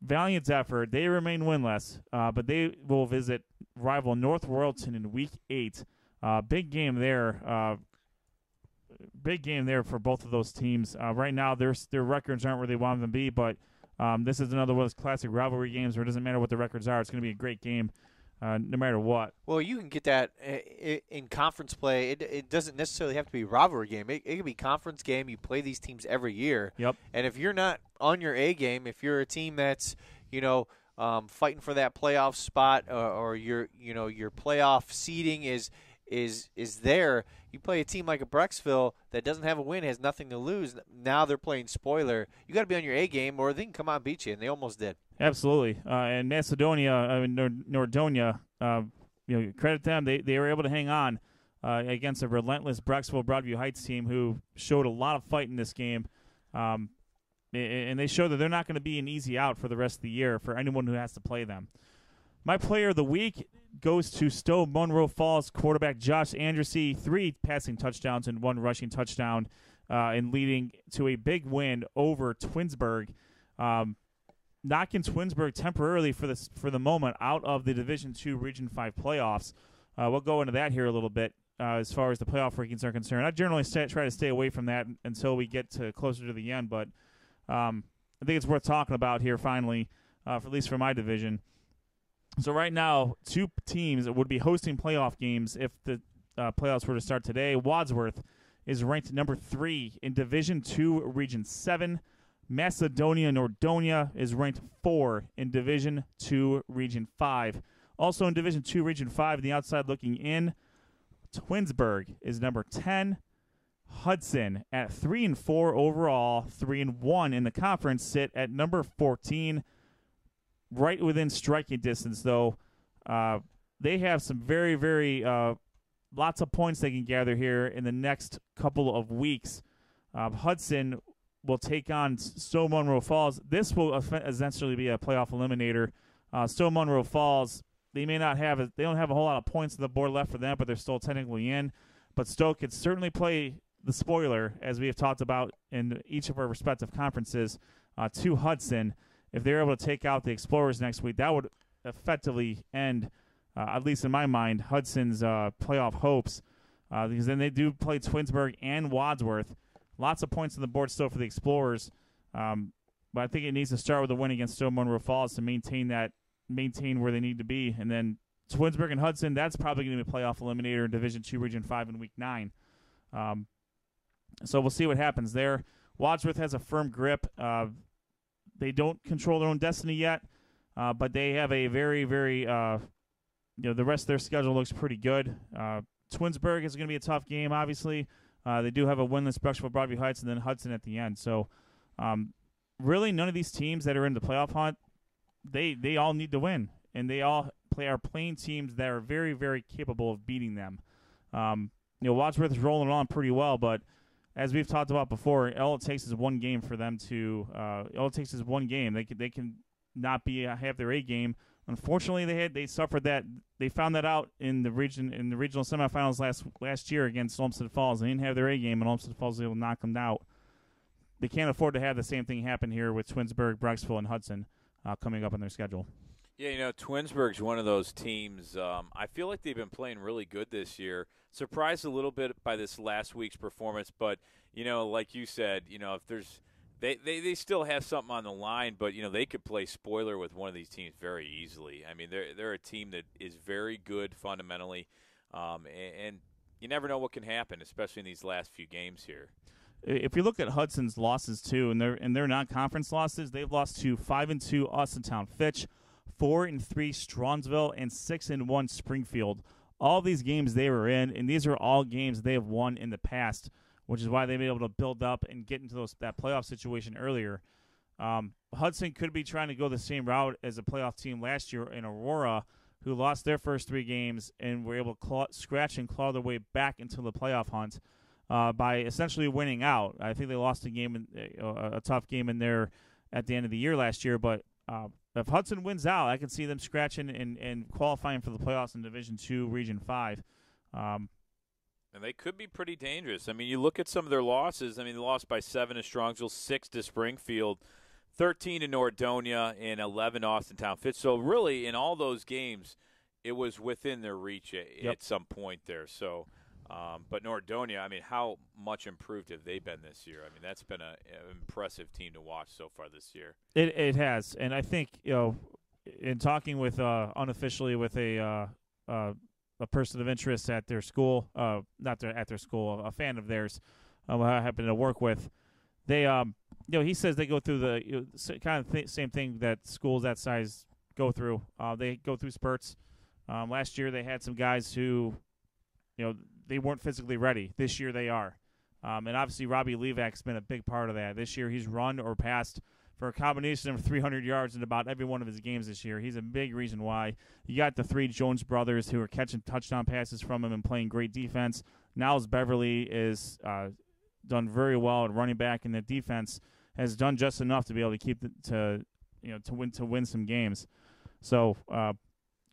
valiant effort. They remain winless, but they will visit rival North Royalton in Week 8. Big game there. Big game there for both of those teams. Right now, their records aren't where they want them to be, but this is another one of those classic rivalry games where it doesn't matter what the records are. It's going to be a great game no matter what. Well, you can get that in conference play. It doesn't necessarily have to be a rivalry game. It can be conference game. You play these teams every year. Yep. And if you're not on your A game, if you're a team that's, fighting for that playoff spot or your playoff seeding is there, you play a team like a Brecksville that doesn't have a win, has nothing to lose. Now they're playing spoiler. You got to be on your A game, or they can come out and beat you, and they almost did. Absolutely. And Macedonia, Nordonia, credit them. They were able to hang on against a relentless Brecksville Broadview Heights team who showed a lot of fight in this game. And they showed that they're not going to be an easy out for the rest of the year for anyone who has to play them. My player of the week goes to Stowe Monroe Falls quarterback Josh Andersey, 3 passing touchdowns and 1 rushing touchdown, and leading to a big win over Twinsburg, knocking Twinsburg temporarily for the moment out of the Division II Region 5 playoffs. We'll go into that here a little bit as far as the playoff rankings are concerned. I generally try to stay away from that until we get closer to the end, but I think it's worth talking about here finally, at least for my division. So right now, 2 teams would be hosting playoff games if the playoffs were to start today. Wadsworth is ranked number 3 in Division II Region 7. Macedonia Nordonia is ranked 4 in Division II Region 5. Also in Division II Region 5, the outside looking in, Twinsburg is number 10. Hudson at 3-4 overall, 3-1 in the conference, sit at number 14. Right within striking distance, though. They have some very, very lots of points they can gather here in the next couple of weeks. Hudson will take on Stowe Monroe Falls. This will essentially be a playoff eliminator. Stowe Monroe Falls, they don't have a whole lot of points on the board left for them, but they're still technically in. But Stowe could certainly play the spoiler, as we have talked about in each of our respective conferences, to Hudson. If they're able to take out the Explorers next week, that would effectively end, at least in my mind, Hudson's playoff hopes. Because then they do play Twinsburg and Wadsworth. Lots of points on the board still for the Explorers. But I think it needs to start with a win against Stowe Monroe Falls to maintain where they need to be. And then Twinsburg and Hudson, that's probably going to be a playoff eliminator in Division II Region 5 in Week 9. So we'll see what happens there. Wadsworth has a firm grip. They don't control their own destiny yet, but they have a very, very, the rest of their schedule looks pretty good. Twinsburg is going to be a tough game, obviously. They do have a winless Brecksville Broadview Heights and then Hudson at the end. So really none of these teams that are in the playoff hunt, they all need to win, and they all are playing teams that are very, very capable of beating them. Wadsworth is rolling on pretty well, but as we've talked about before, all it takes is one game for them to. All it takes is one game. They can not have their A game, Unfortunately, they suffered that. They found that out in the regional semifinals last year against Olmsted Falls. They didn't have their A game, and Olmsted Falls was able to knock them out. They can't afford to have the same thing happen here with Twinsburg, Brecksville, and Hudson coming up on their schedule. Yeah, Twinsburg's one of those teams. I feel like they've been playing really good this year. Surprised a little bit by this last week's performance, but like you said, if there's they still have something on the line, but they could play spoiler with one of these teams very easily. I mean, they're a team that is very good fundamentally, and you never know what can happen, especially in these last few games here. If you look at Hudson's losses too, and their non-conference losses, they've lost to 5-2 Austintown Fitch, 4-3 Strawnsville, and 6-1 Springfield. All these games they were in, and these are all games they have won in the past, which is why they've been able to build up and get into that playoff situation earlier. Hudson could be trying to go the same route as a playoff team last year in Aurora, who lost their first 3 games and were able to scratch and claw their way back into the playoff hunt by essentially winning out. I think they lost a tough game in there at the end of the year last year, but if Hudson wins out, I can see them scratching and qualifying for the playoffs in Division II, Region 5. And they could be pretty dangerous. I mean, you look at some of their losses. I mean, they lost by 7 to Strongsville, 6 to Springfield, 13 to Nordonia, and 11 to Austintown Fitch. So really, in all those games, it was within their reach at some point there. So, but Nordonia, I mean, how much improved have they been this year? I mean, that's been an impressive team to watch so far this year. It has, and I think in talking with unofficially with a person of interest at their school, not at their school, a fan of theirs, who I happen to work with, they he says they go through the kind of same thing that schools that size go through. They go through spurts. Last year they had some guys who, they weren't physically ready. This year they are. And obviously Robbie Levak's been a big part of that. This year he's run or passed for a combination of 300 yards in about every one of his games this year. He's a big reason why. You got the 3 Jones brothers who are catching touchdown passes from him and playing great defense. Niles Beverly is done very well at running back, and the defense has done just enough to be able to keep to win some games. So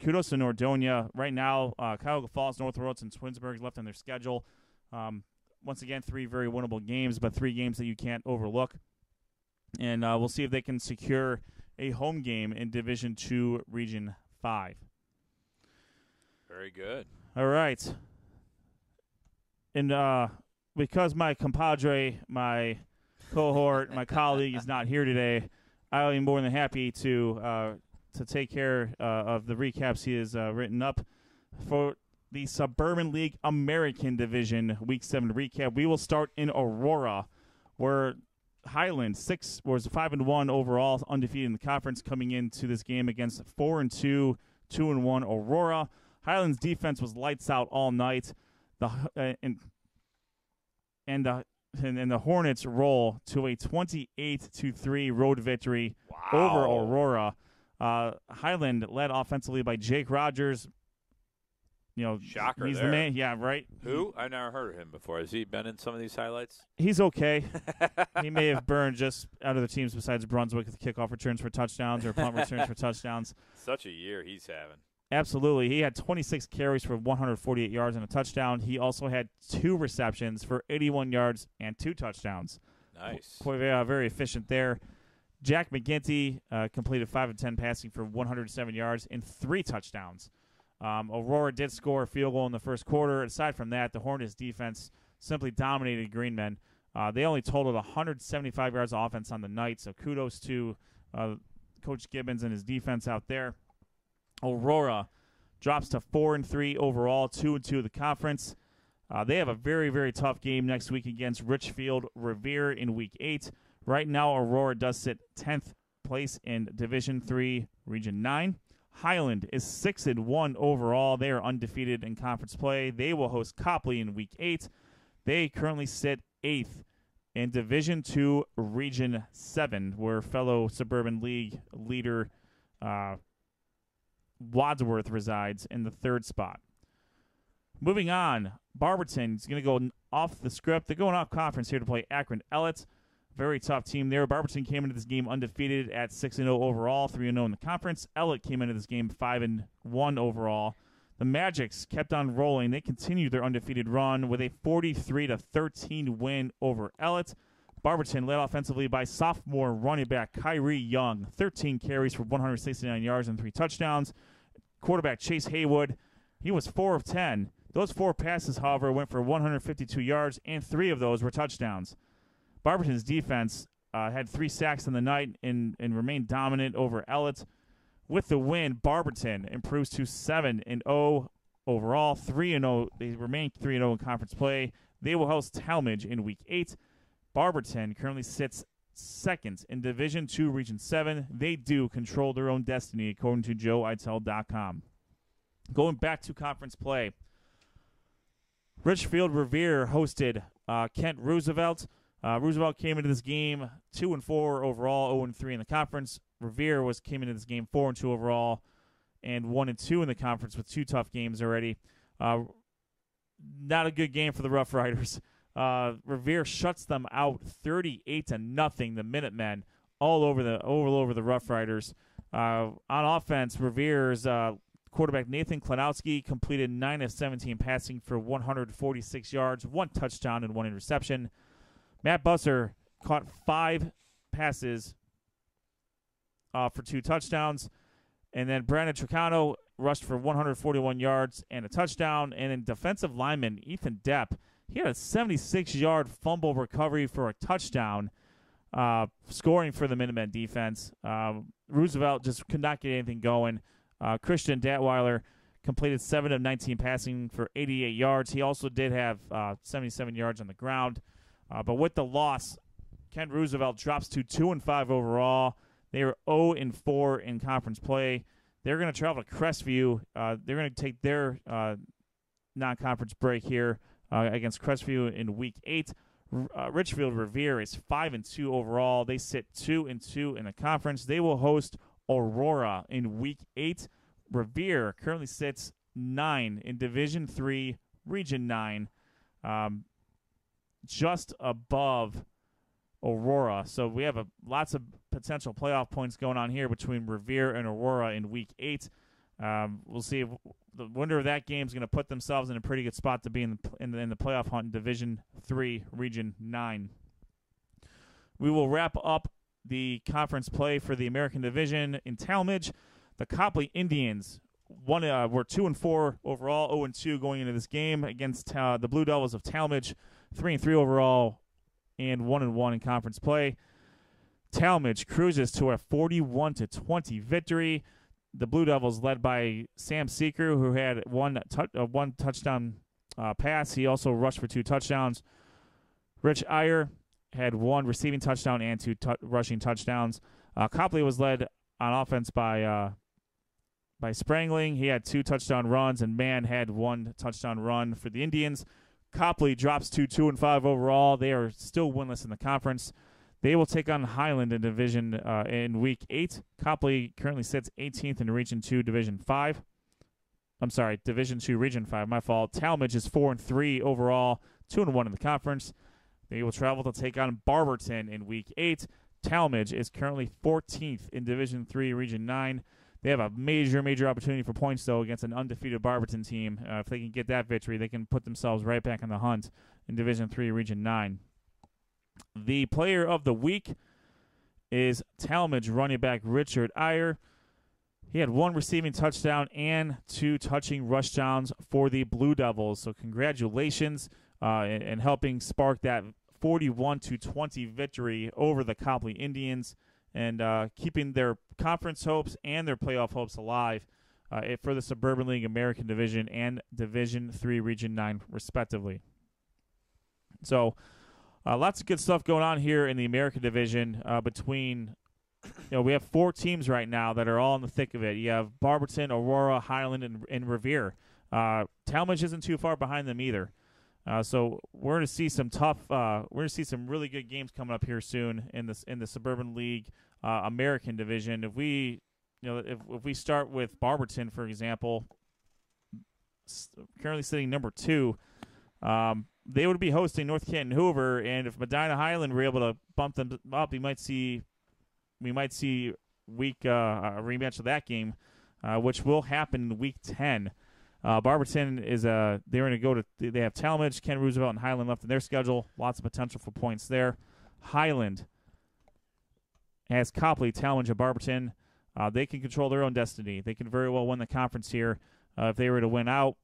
kudos to Nordonia. Right now, Cuyahoga Falls, North Roads, and Twinsburg left on their schedule. Once again, 3 very winnable games, but 3 games that you can't overlook. And we'll see if they can secure a home game in Division II, Region 5. Very good. All right. And because my compadre, my cohort, my colleague is not here today, I'll be more than happy to take care of the recaps he has written up for the Suburban League American Division Week 7 recap. We will start in Aurora, where Highland was 5-1 overall, undefeated in the conference, coming into this game against 4-2, 2-1 Aurora. Highland's defense was lights out all night. And the Hornets roll to a 28-3 road victory over Aurora. Highland led offensively by Jake Rogers. Shocker he's there. The man. Yeah, right. Who? I've never heard of him before. Has he been in some of these highlights? He's okay. He may have burned just other teams besides Brunswick with kickoff returns for touchdowns or punt returns for touchdowns. Such a year he's having. Absolutely. He had 26 carries for 148 yards and a touchdown. He also had 2 receptions for 81 yards and 2 touchdowns. Nice. Very efficient there. Jack McGinty completed 5 of 10 passing for 107 yards and 3 touchdowns. Aurora did score a field goal in the first quarter. Aside from that, the Hornets defense simply dominated Greenmen. They only totaled 175 yards of offense on the night, so kudos to Coach Gibbons and his defense out there. Aurora drops to 4-3 overall, 2-2 of the conference. They have a very, very tough game next week against Richfield Revere in Week 8. Right now, Aurora does sit 10th place in Division III, Region 9. Highland is 6-1 overall. They are undefeated in conference play. They will host Copley in Week 8. They currently sit 8th in Division II, Region 7, where fellow Suburban League leader Wadsworth resides in the 3rd spot. Moving on, Barberton is going to go off the script. They're going off conference here to play Akron Ellet. Very tough team there. Barberton came into this game undefeated at 6-0 overall, 3-0 in the conference. Ellett came into this game 5-1 overall. The Magics kept on rolling. They continued their undefeated run with a 43-13 win over Ellett. Barberton led offensively by sophomore running back Kyrie Young, 13 carries for 169 yards and 3 touchdowns. Quarterback Chase Haywood, he was 4 of 10. Those 4 passes, however, went for 152 yards, and 3 of those were touchdowns. Barberton's defense had 3 sacks in the night and remained dominant over Ellett. With the win, Barberton improves to 7-0 overall, 3-0. They remain 3-0 in conference play. They will host Talmadge in Week 8. Barberton currently sits second in Division II, Region 7. They do control their own destiny, according to JoeItel.com. Going back to conference play, Richfield Revere hosted Kent Roosevelt. Roosevelt came into this game 2-4 overall, 0-3 in the conference. Revere came into this game 4-2 overall and 1-2 in the conference with 2 tough games already. Not a good game for the Rough Riders. Revere shuts them out 38-0. The Minutemen all over the Rough Riders. On offense, Revere's quarterback Nathan Klanowski completed 9 of 17 passing for 146 yards, 1 touchdown and 1 interception. Matt Busser caught 5 passes for 2 touchdowns. And then Brandon Tricano rushed for 141 yards and a touchdown. And then defensive lineman Ethan Depp, he had a 76-yard fumble recovery for a touchdown, scoring for the Minutemen defense. Roosevelt just could not get anything going. Christian Datweiler completed 7 of 19 passing for 88 yards. He also did have 77 yards on the ground. But with the loss, Kent Roosevelt drops to 2-5 overall. They are 0-4 in conference play. They're going to travel to Crestview. They're going to take their non-conference break here against Crestview in Week 8. Richfield Revere is 5-2 overall. They sit 2-2 in the conference. They will host Aurora in Week 8. Revere currently sits 9 in Division III, Region 9, just above Aurora. So we have lots of potential playoff points going on here between Revere and Aurora in Week 8. We'll see if the winner of that game is going to put themselves in a pretty good spot to be in the playoff hunt in Division III, Region 9. We will wrap up the conference play for the American Division in Talmadge. The Copley Indians were 2-4 overall, 0-2 going into this game against the Blue Devils of Talmadge, 3-3 overall and 1-1 in conference play. Talmadge cruises to a 41-20 victory. The Blue Devils led by Sam Seeker, who had one touchdown pass. He also rushed for 2 touchdowns. Rich Iyer had 1 receiving touchdown and 2 rushing touchdowns. Copley was led on offense by Sprangling. He had 2 touchdown runs, and Mann had 1 touchdown run for the Indians. Copley drops to 2-5 overall. They are still winless in the conference. They will take on Highland in Division in Week 8. Copley currently sits 18th in Region 2, Division 5. I'm sorry, Division 2, Region 5. My fault. Talmadge is 4-3 overall, 2-1 in the conference. They will travel to take on Barberton in Week 8. Talmadge is currently 14th in Division 3, Region 9. They have a major opportunity for points, though, against an undefeated Barberton team. If they can get that victory, they can put themselves right back in the hunt in Division 3, Region 9. The player of the week is Talmadge running back Richard Iyer. He had 1 receiving touchdown and 2 touching rushdowns for the Blue Devils. So congratulations in helping spark that 41-20 victory over the Copley Indians and keeping their conference hopes and their playoff hopes alive for the Suburban League American Division and Division 3 Region 9 respectively. So lots of good stuff going on here in the American Division between, we have 4 teams right now that are all in the thick of it. You have Barberton, Aurora, Highland, and Revere. Talmadge isn't too far behind them either. So we're going to see some we're going to see some really good games coming up here soon in the Suburban League American Division. If we start with Barberton, for example, currently sitting number 2, they would be hosting North Canton Hoover, and if Medina Highland were able to bump them up, we might see a rematch of that game, which will happen in Week 10. Barberton is they're going to go to, they have Talmadge, Ken Roosevelt, and Highland left in their schedule. Lots of potential for points there. Highland has Copley, Talmadge, and Barberton. They can control their own destiny. They can very well win the conference here if they were to win out.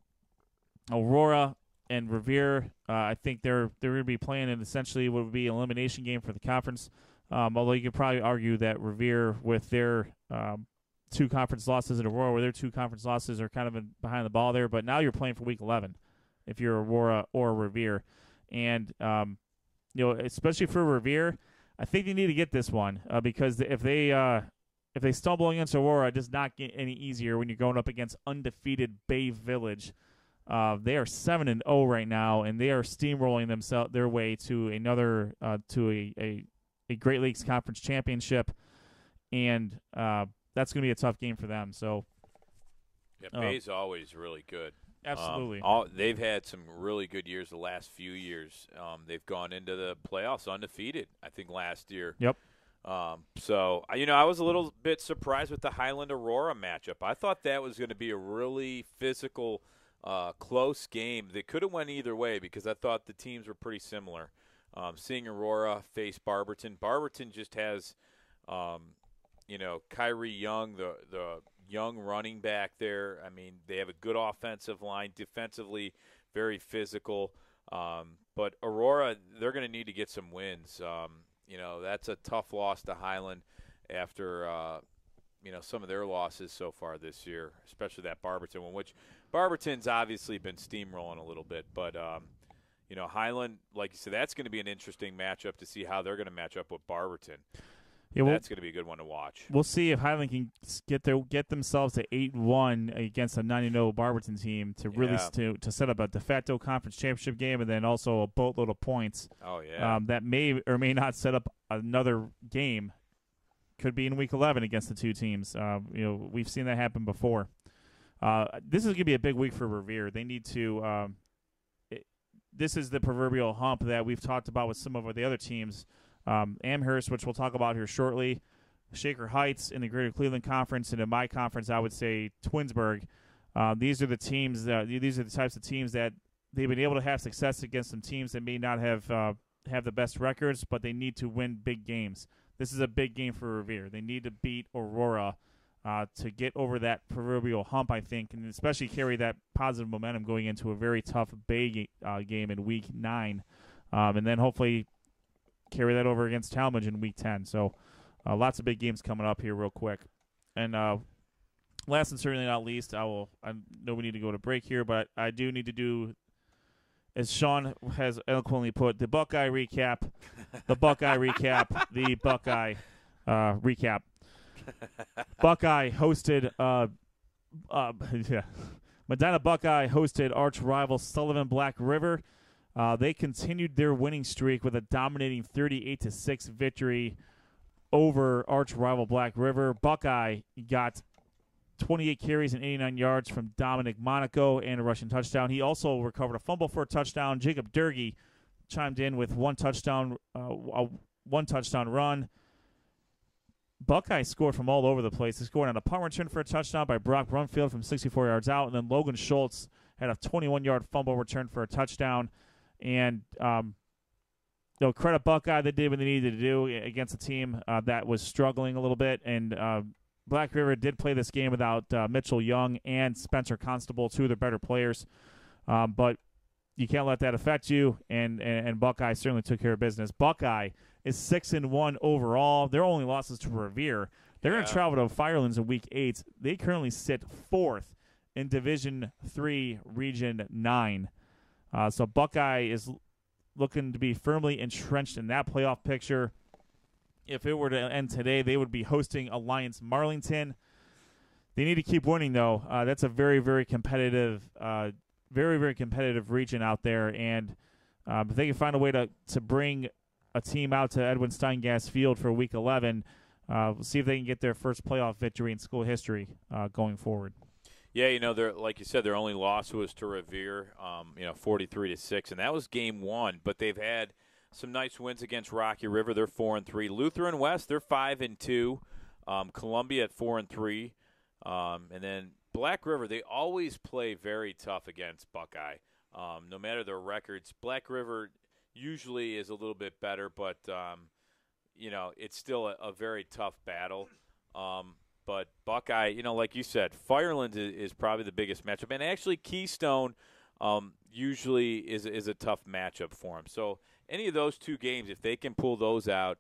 Aurora and Revere, I think they're going to be playing in essentially what would be an elimination game for the conference. Although you could probably argue that Revere, with their 2 conference losses, and Aurora, where their 2 conference losses are kind of behind the ball there. But now you're playing for Week 11 if you're Aurora or Revere. And, especially for Revere, I think they need to get this one because if they stumble against Aurora, it does not get any easier when you're going up against undefeated Bay Village. They are 7-0 right now, and they are steamrolling their way to another a Great Lakes Conference championship, and that's going to be a tough game for them. So, Bay's always really good. Absolutely, they've had some really good years the last few years. They've gone into the playoffs undefeated, I think, last year. Yep. So I was a little bit surprised with the Highland Aurora matchup. I thought that was going to be a really physical, close game that could have went either way because I thought the teams were pretty similar. Seeing Aurora face Barberton just has, Kyrie Young, the young running back there. I mean, they have a good offensive line, defensively very physical. But Aurora, they're going to need to get some wins. That's a tough loss to Highland after, some of their losses so far this year, especially that Barberton one, which Barberton's obviously been steamrolling a little bit. But, Highland, like you said, that's going to be an interesting matchup to see how they're going to match up with Barberton. Yeah, that's going to be a good one to watch. We'll see if Highland can get themselves to 8-1 against a 9-0 Barberton team to really to set up a de facto conference championship game, and then also a boatload of points. Oh yeah, that may or may not set up another game. Could be in Week 11 against the 2 teams. We've seen that happen before. This is going to be a big week for Revere. They need to. This is the proverbial hump that we've talked about with some of the other teams. Amherst, which we'll talk about here shortly, Shaker Heights in the Greater Cleveland Conference, and in my conference, I would say Twinsburg. These are the teams. These are the types of teams that they've been able to have success against some teams that may not have the best records, but they need to win big games. This is a big game for Revere. They need to beat Aurora to get over that proverbial hump, I think, and especially carry that positive momentum going into a very tough Bay game in Week 9, and then hopefully carry that over against Talmadge in Week 10. So lots of big games coming up here real quick. And last and certainly not least, I know we need to go to break here, but I do need to do, as Sean has eloquently put, the Buckeye recap. The Buckeye recap. The Buckeye recap. Buckeye hosted Medina Buckeye hosted arch rival Sullivan Black River. They continued their winning streak with a dominating 38-6 victory over arch rival Black River. Buckeye got 28 carries and 89 yards from Dominic Monaco and a rushing touchdown. He also recovered a fumble for a touchdown. Jacob Durgey chimed in with one touchdown run. Buckeye scored from all over the place. He scored on a punt return for a touchdown by Brock Brumfield from 64 yards out, and then Logan Schultz had a 21-yard fumble return for a touchdown. And credit Buckeye, they did what they needed to do against a team that was struggling a little bit. And Black River did play this game without Mitchell Young and Spencer Constable, 2 of their better players. But you can't let that affect you, and Buckeye certainly took care of business. Buckeye is 6-1 overall. Their only losses to Revere. They're going to travel to Firelands in Week 8. They currently sit 4th in Division 3, Region 9. So Buckeye is looking to be firmly entrenched in that playoff picture. If it were to end today, they would be hosting Alliance Marlington. They need to keep winning, though. That's a very, very competitive, very, very competitive region out there. And if they can find a way to bring a team out to Edwin Steingas Field for Week 11, we'll see if they can get their first playoff victory in school history going forward. Yeah, they're like you said, their only loss was to Revere, 43-6, and that was game 1. But they've had some nice wins against Rocky River. They're 4-3. Lutheran West, they're 5-2. Columbia at 4-3, and then Black River. They always play very tough against Buckeye, no matter their records. Black River usually is a little bit better, but it's still a very tough battle. But Buckeye, like you said, Fireland is probably the biggest matchup. And actually Keystone usually is a tough matchup for them. So any of those two games, if they can pull those out,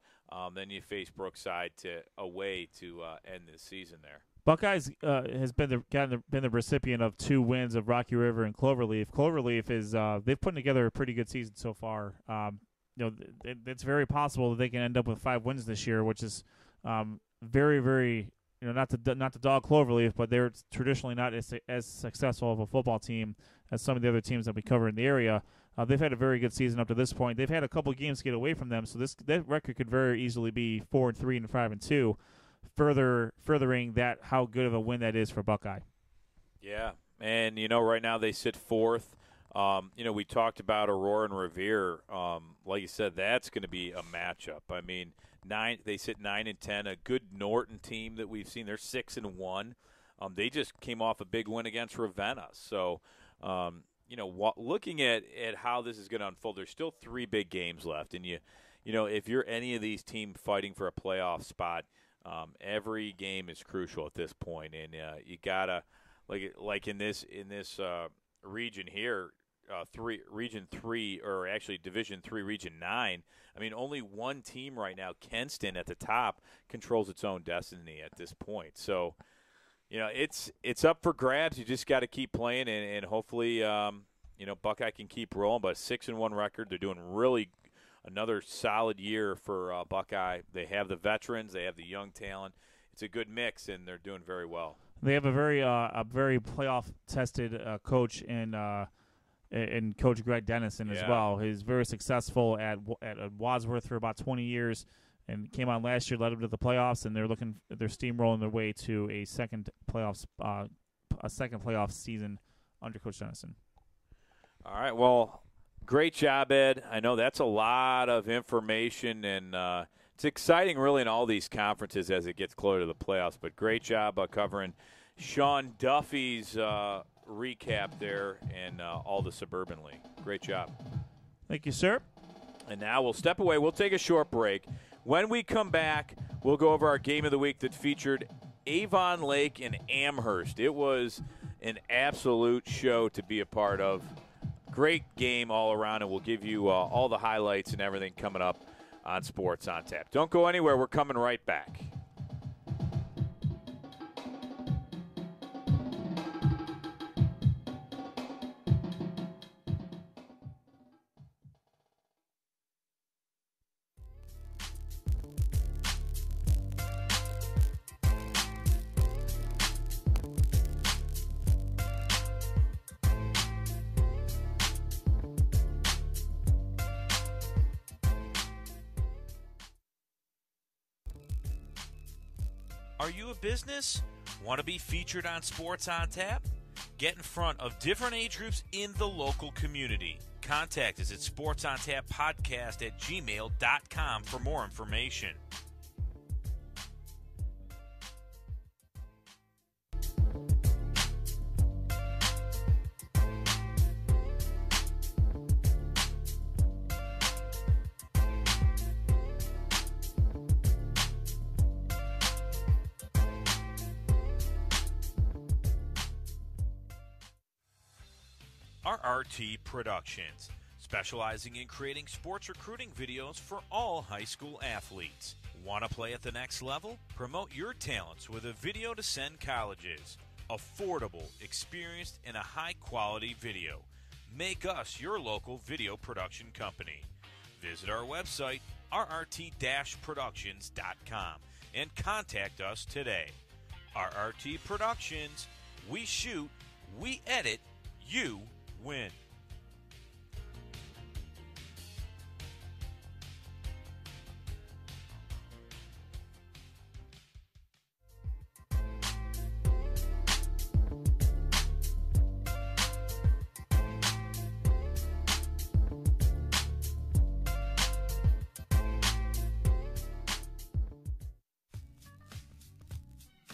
then you face Brookside away to end the season there. Buckeyes has been the recipient of 2 wins of Rocky River and Cloverleaf. Cloverleaf is they've put together a pretty good season so far. It's very possible that they can end up with 5 wins this year, which is very, very not to dog Cloverleaf, but they're traditionally not as successful of a football team as some of the other teams that we cover in the area. They've had a very good season up to this point. They've had a couple games get away from them, so that record could very easily be 4-3 and 5-2, furthering that how good of a win that is for Buckeye. Yeah, and right now they sit 4th. We talked about Aurora and Revere. Like you said, that's going to be a matchup. I mean, they sit 9-10. A good Norton team that we've seen, they're 6-1. They just came off a big win against Ravenna. So, looking at how this is going to unfold, there's still 3 big games left, and if you're any of these teams fighting for a playoff spot, every game is crucial at this point, and you gotta like in this region here. Region 3, or actually Division 3, Region 9. I mean, only one team right now, Kenston, at the top, controls its own destiny at this point. So, it's up for grabs. You just got to keep playing, and hopefully, Buckeye can keep rolling. But a 6-1 record, they're doing really another solid year for Buckeye. They have the veterans, they have the young talent. It's a good mix, and they're doing very well. They have a very playoff-tested coach and Coach Greg Dennison as well. He's very successful at Wadsworth for about 20 years, and came on last year, led them to the playoffs, and they're steamrolling their way to a second playoff season under Coach Dennison. All right, well, great job, Ed. I know that's a lot of information, and it's exciting really in all these conferences as it gets closer to the playoffs, but great job covering Sean Duffy's recap there and all the Suburban League. Great job. Thank you, sir. And now we'll step away. We'll take a short break. When we come back, we'll go over our game of the week that featured Avon Lake and Amherst. It was an absolute show to be a part of. Great game all around, and we'll give you all the highlights and everything coming up on Sports on Tap. Don't go anywhere. We're coming right back. Are you a business? Want to be featured on Sports on Tap? Get in front of different age groups in the local community. Contact us at sportsontap.podcast@gmail.com for more information. RRT Productions, specializing in creating sports recruiting videos for all high school athletes. Want to play at the next level? Promote your talents with a video to send colleges. Affordable, experienced, and a high-quality video. Make us your local video production company. Visit our website, rrt-productions.com, and contact us today. RRT Productions, we shoot, we edit, you win.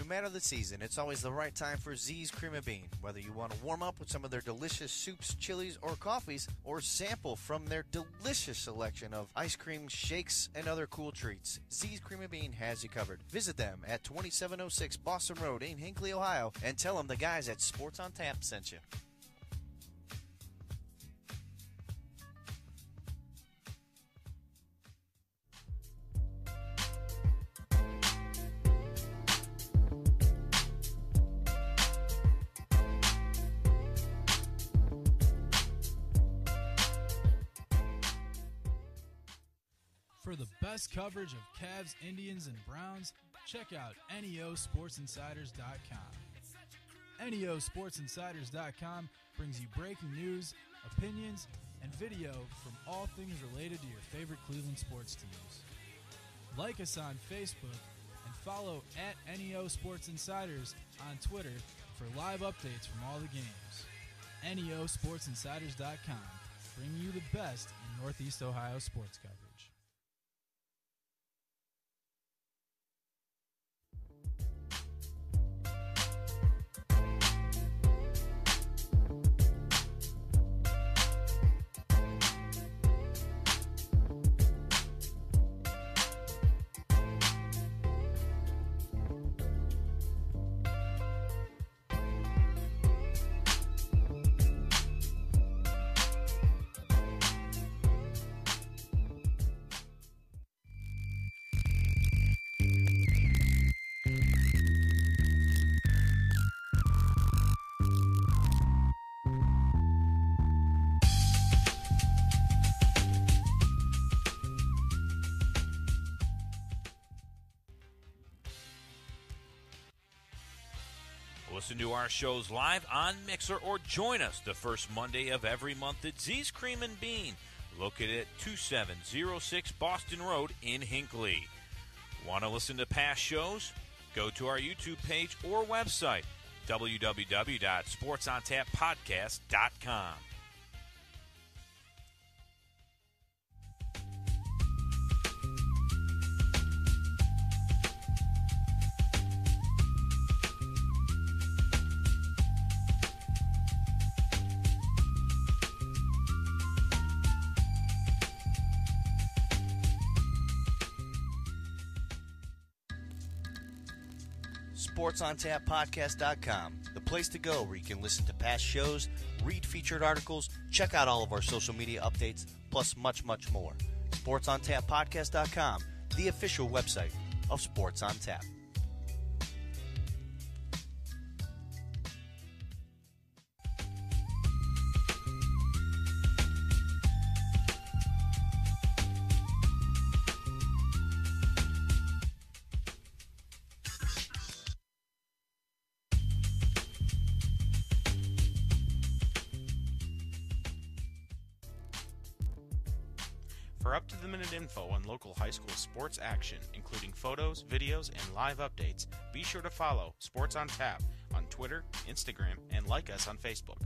No matter the season, it's always the right time for Z's Cream of Bean. Whether you want to warm up with some of their delicious soups, chilies, or coffees, or sample from their delicious selection of ice cream, shakes, and other cool treats, Z's Cream of Bean has you covered. Visit them at 2706 Boston Road in Hinckley, Ohio, and tell them the guys at Sports on Tap sent you. For the best coverage of Cavs, Indians, and Browns, check out NEOSportsInsiders.com. NEOSportsInsiders.com brings you breaking news, opinions, and video from all things related to your favorite Cleveland sports teams. Like us on Facebook and follow at NEOSportsInsiders on Twitter for live updates from all the games. NEOSportsInsiders.com, bringing you the best in Northeast Ohio sports coverage. Listen to our shows live on Mixer or join us the first Monday of every month at Z's Cream and Bean, located at 2706 Boston Road in Hinckley. Want to listen to past shows? Go to our YouTube page or website, www.sportsontappodcast.com. SportsOnTapPodcast.com, the place to go where you can listen to past shows, read featured articles, check out all of our social media updates, plus much, much more. SportsOnTapPodcast.com, the official website of Sports on Tap. For up-to-the-minute info on local high school sports action, including photos, videos, and live updates, be sure to follow Sports on Tap on Twitter, Instagram, and like us on Facebook.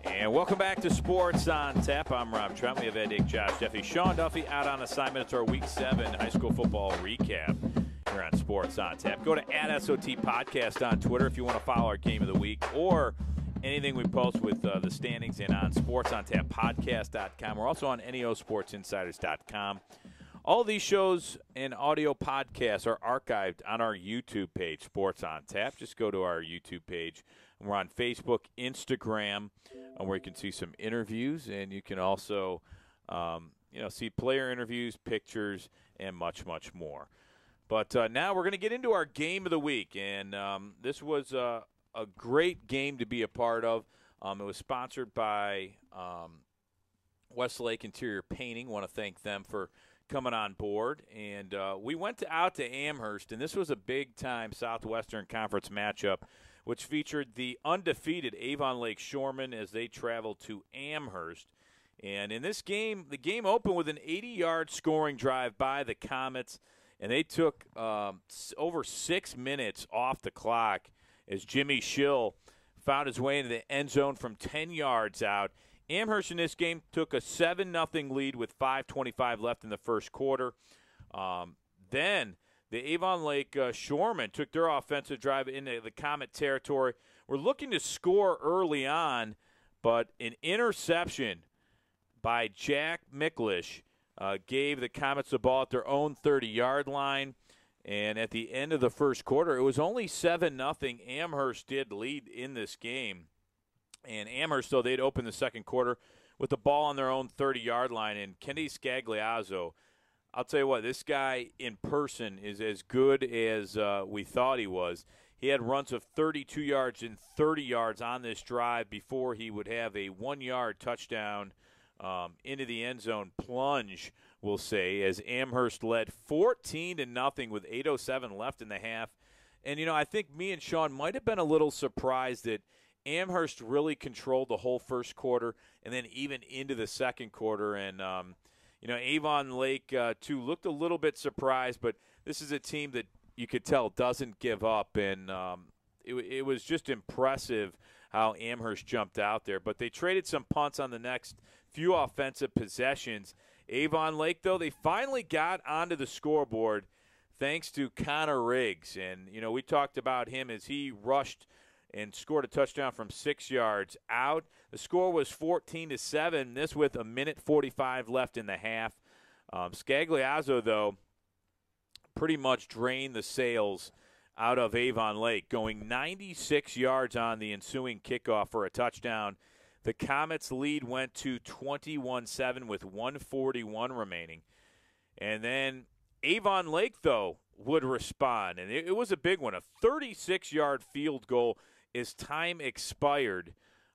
And welcome back to Sports on Tap. I'm Rob Trent. We have Ed, Dick, Josh, Jeffy, Sean Duffy out on assignment. It's our Week 7 high school football recap here on Sports on Tap. Go to @SOT Podcast on Twitter if you want to follow our game of the week or anything we post with the standings and on SportsOnTapPodcast.com. We're also on NEOSportsInsiders.com. All these shows and audio podcasts are archived on our YouTube page, Sports on Tap. Just go to our YouTube page. We're on Facebook, Instagram, where you can see some interviews, and you can also see player interviews, pictures, and much, much more. But now we're going to get into our game of the week, and this was a great game to be a part of. It was sponsored by Westlake Interior Painting. Want to thank them for coming on board. And we went out to Amherst, and this was a big-time Southwestern Conference matchup, which featured the undefeated Avon Lake Shoremen as they traveled to Amherst. And in this game, the game opened with an 80-yard scoring drive by the Comets, and they took over 6 minutes off the clock as Jimmy Schill found his way into the end zone from 10 yards out. Amherst in this game took a 7-0 lead with 5:25 left in the first quarter. Then the Avon Lake Shoremen took their offensive drive into the Comet territory. We're looking to score early on, but an interception by Jack Miklish gave the Comets the ball at their own 30-yard line. And at the end of the first quarter, it was only 7-0. Amherst did lead in this game. And Amherst, though, they'd open the second quarter with the ball on their own 30-yard line. And Kenny Scagliazzo, I'll tell you what, this guy in person is as good as we thought he was. He had runs of 32 yards and 30 yards on this drive before he would have a 1-yard touchdown into the end zone plunge, we'll say, as Amherst led 14-0 with 8:07 left in the half. And, I think me and Sean might have been a little surprised that Amherst really controlled the whole first quarter and then even into the second quarter. And, Avon Lake, too, looked a little bit surprised, but this is a team that you could tell doesn't give up. And it was just impressive how Amherst jumped out there. But they traded some punts on the next few offensive possessions. Avon Lake, though, they finally got onto the scoreboard thanks to Connor Riggs. And, we talked about him as he rushed and scored a touchdown from 6 yards out. The score was 14-7, this with 1:45 left in the half. Scagliazzo, though, pretty much drained the sails out of Avon Lake, going 96 yards on the ensuing kickoff for a touchdown. The Comets' lead went to 21-7 with 1:41 remaining. And then Avon Lake, though, would respond, and it was a big one, a 36-yard field goal as time expired.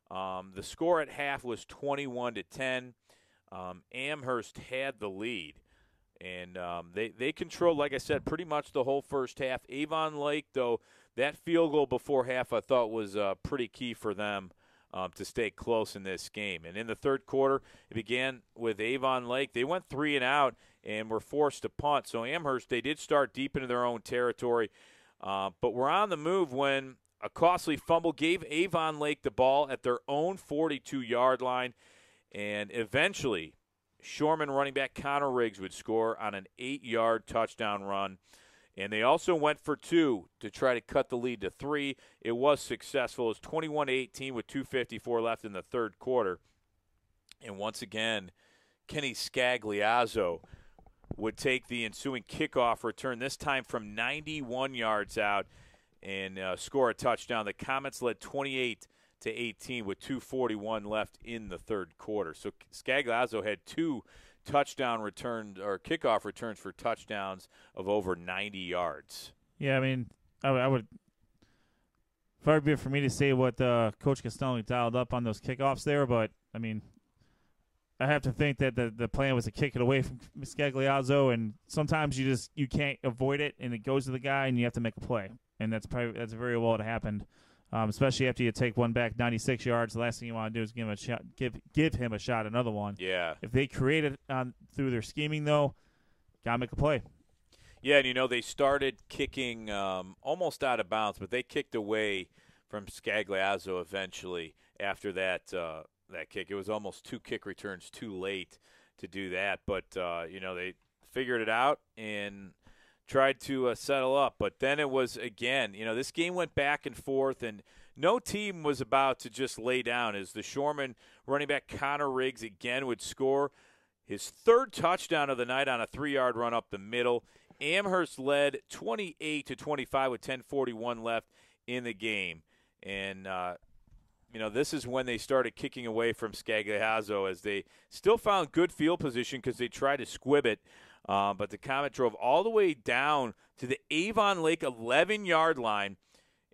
The score at half was 21-10. Amherst had the lead. And they controlled, like I said, pretty much the whole first half. Avon Lake, though, that field goal before half I thought was pretty key for them to stay close in this game. And in the third quarter, it began with Avon Lake. They went 3 and out and were forced to punt. So Amherst, they did start deep into their own territory. But were on the move when a costly fumble gave Avon Lake the ball at their own 42-yard line. And eventually, Shoreman running back Connor Riggs would score on an 8-yard touchdown run. And they also went for 2 to try to cut the lead to 3. It was successful. It was 21-18 with 2:54 left in the third quarter. And once again, Kenny Scagliazzo would take the ensuing kickoff return, this time from 91 yards out, and score a touchdown. The Comets led 28-18 with 2:41 left in the third quarter. So Scagliazzo had 2 touchdown returns or kickoff returns for touchdowns of over 90 yards. Yeah, I mean, I would far be it for me to say what Coach Costello dialed up on those kickoffs there, but I mean, I have to think that the plan was to kick it away from Scagliazzo, and sometimes you can't avoid it, and it goes to the guy, and you have to make a play, and that's very well what happened. Especially after you take one back 96 yards, the last thing you want to do is give him a shot, give him a shot, another one. Yeah. If they create it through their scheming, though, gotta make a play. Yeah, and they started kicking almost out of bounds, but they kicked away from Scagliazzo eventually after that kick. It was almost 2 kick returns too late to do that, but they figured it out and tried to settle up. But then it was, again, this game went back and forth, and no team was about to just lay down as the Shoreman running back Connor Riggs again would score his third touchdown of the night on a 3-yard run up the middle. Amherst led 28-25 with 10:41 left in the game. And, this is when they started kicking away from Scagliazzo, as they still found good field position because they tried to squib it. But the Comet drove all the way down to the Avon Lake 11-yard line.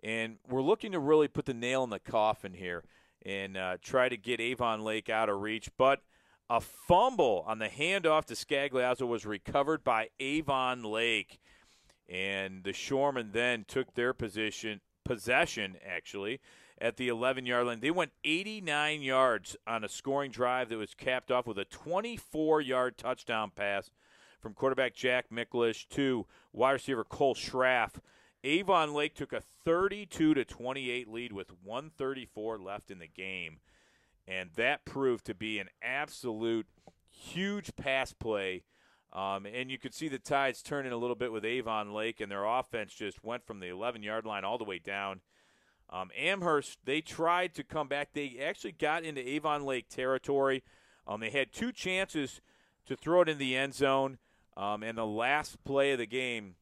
And we're looking to really put the nail in the coffin here and try to get Avon Lake out of reach. But a fumble on the handoff to Scagliazzo was recovered by Avon Lake. And the Shoremen then took their possession, actually, at the 11-yard line. They went 89 yards on a scoring drive that was capped off with a 24-yard touchdown pass from quarterback Jack Miklish to wide receiver Cole Schraff. Avon Lake took a 32-28 lead with 1:34 left in the game. And that proved to be an absolute huge pass play. And you could see the tides turning a little bit with Avon Lake, and their offense just went from the 11-yard line all the way down. Amherst, they tried to come back. They actually got into Avon Lake territory. They had 2 chances to throw it in the end zone. And the last play of the game,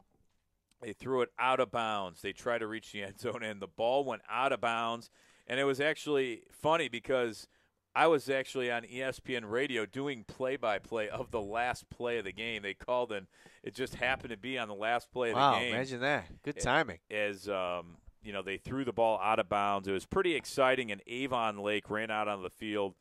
they threw it out of bounds. They tried to reach the end zone, and the ball went out of bounds. And it was actually funny because I was actually on ESPN radio doing play-by-play of the last play of the game. They called, and it just happened to be on the last play of the game. Wow, imagine that. Good timing. As they threw the ball out of bounds. It was pretty exciting, and Avon Lake ran out on the field.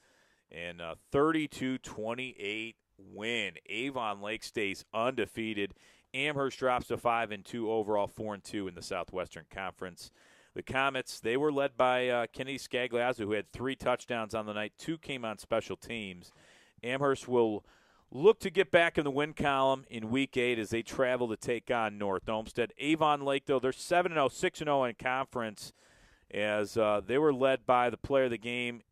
And 32-28 win. Avon Lake stays undefeated. Amherst drops to 5-2 overall, 4-2 in the Southwestern Conference. The Comets, they were led by Kennedy Scagliazzo, who had 3 touchdowns on the night. 2 came on special teams. Amherst will look to get back in the win column in Week 8 as they travel to take on North Olmsted. Avon Lake, though, they're 7-0, 6-0 in conference, as they were led by the player of the game,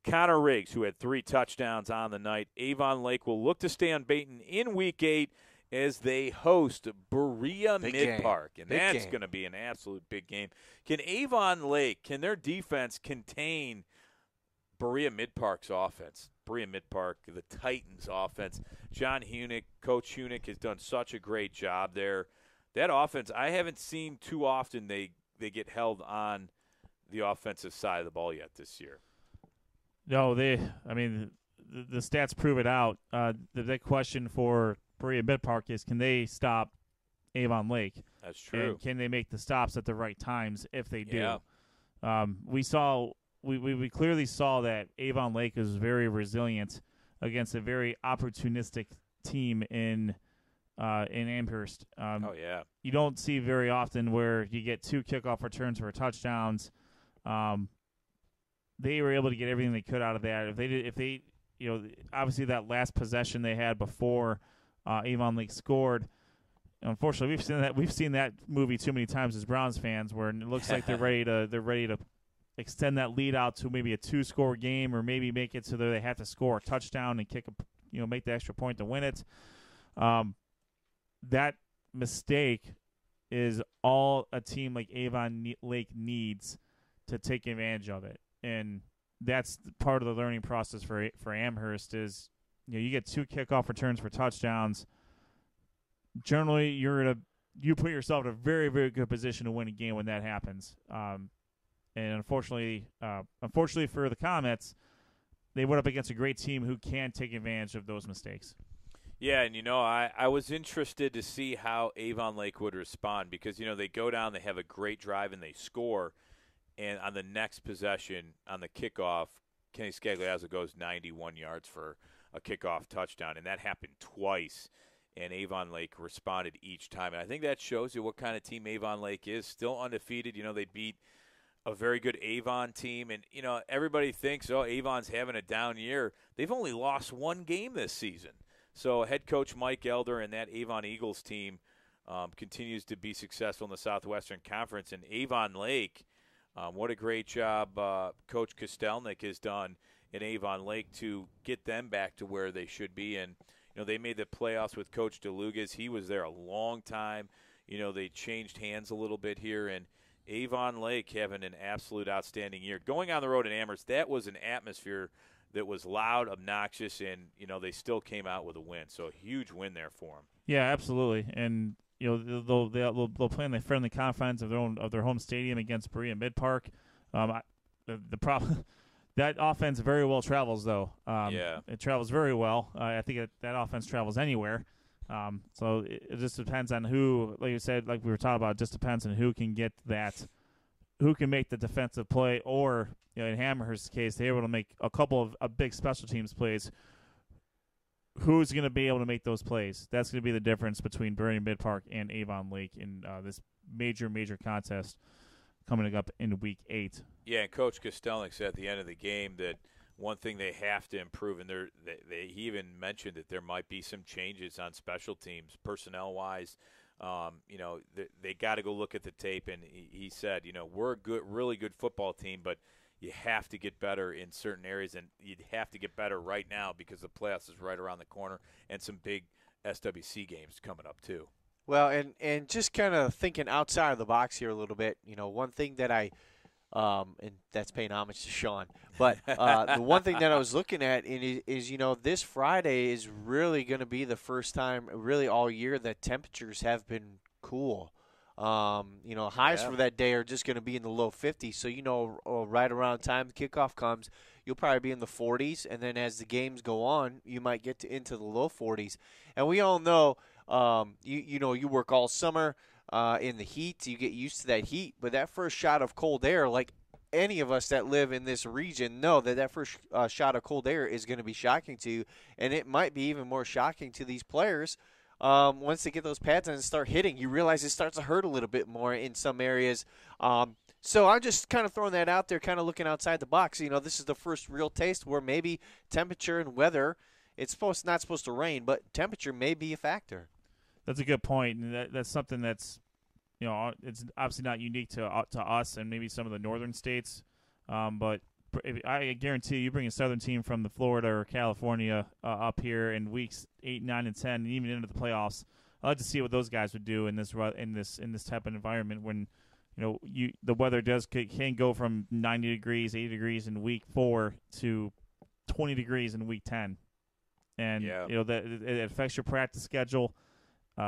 Connor Riggs, who had 3 touchdowns on the night. Avon Lake will look to stay unbeaten in Week 8 as they host Berea Mid-Park. And that's going to be an absolute big game. Can Avon Lake, can their defense contain Berea Mid-Park's offense? Berea Mid-Park, the Titans' offense. John Hunick, Coach Hunick, has done such a great job there. That offense, I haven't seen too often they get held on the offensive side of the ball yet this year. No, the stats prove it out. The question for Berea Mid-Park is, can they stop Avon Lake? That's true. And can they make the stops at the right times if they do? Yeah. We clearly saw that Avon Lake is very resilient against a very opportunistic team in Amherst. You don't see very often where you get 2 kickoff returns for touchdowns. They were able to get everything they could out of that. If they obviously that last possession they had before Avon Lake scored. Unfortunately, we've seen that movie too many times as Browns fans, where it looks like they're ready to extend that lead out to maybe a 2-score game, or maybe make it so that they have to score a touchdown and make the extra point to win it. That mistake is all a team like Avon Lake needs to take advantage of it, and that's part of the learning process for Amherst. Is you get 2 kickoff returns for touchdowns. Generally, you put yourself in a very, very good position to win a game when that happens. And unfortunately for the Comets, they went up against a great team who can take advantage of those mistakes. Yeah, and I was interested to see how Avon Lake would respond, because they go down, they have a great drive, and they score, and on the next possession on the kickoff, Kenny Scagliazzo goes 91 yards for a kickoff touchdown, and that happened twice. And Avon Lake responded each time. And I think that shows you what kind of team Avon Lake is. Still undefeated. They beat a very good Avon team. And, everybody thinks, Avon's having a down year. They've only lost 1 game this season. So head coach Mike Elder and that Avon Eagles team continues to be successful in the Southwestern Conference. And Avon Lake, what a great job Coach Kostelnik has done in Avon Lake to get them back to where they should be. And they made the playoffs with Coach DeLugas. He was there a long time. They changed hands a little bit here. And Avon Lake having an absolute outstanding year. Going on the road in Amherst, that was an atmosphere that was loud, obnoxious, and they still came out with a win. So a huge win there for them. Yeah, absolutely. And they'll play in the friendly confines of their home stadium against Berea Mid Park. The problem that offense very well travels though. It travels very well. I think that offense travels anywhere. So it just depends on who, like you said, like we were talking about. It just depends on who can get that, who can make the defensive play, or in Amherst's case, they're able to make a couple of big special teams plays. Who's going to be able to make those plays? That's going to be the difference between Berea Mid Park and Avon Lake in this major contest coming up in Week 8. Yeah, and Coach Kostelnik said at the end of the game that one thing they have to improve, and he even mentioned that there might be some changes on special teams, personnel-wise. They got to go look at the tape, and he said, we're a really good football team, but you have to get better in certain areas, and you'd have to get better right now because the playoffs is right around the corner and some big SWC games coming up too. Well, and just kind of thinking outside of the box here a little bit, one thing that and that's paying homage to Sean, but the one thing that I was looking at is this Friday is really going to be the first time really all year that temperatures have been cool. Highs for that day are just going to be in the low 50s. So, right around time the kickoff comes, you'll probably be in the 40s. And then as the games go on, you might get into the low 40s. And we all know, you work all summer in the heat. You get used to that heat. But that first shot of cold air, like any of us that live in this region know that first shot of cold air is going to be shocking to you. And it might be even more shocking to these players. Once they get those pads on and start hitting, you realize it starts to hurt a little bit more in some areas. So I'm just kind of throwing that out there, kind of looking outside the box. This is the first real taste where maybe temperature and weather, it's not supposed to rain, but temperature may be a factor. That's a good point, and that's something that's, it's obviously not unique to us and maybe some of the northern states, but I guarantee you bring a southern team from the Florida or California up here in weeks 8, 9, and 10, and even into the playoffs. I'd like to see what those guys would do in this type of environment when the weather can go from 90 degrees, 80 degrees in week 4 to 20 degrees in week 10, and that it affects your practice schedule.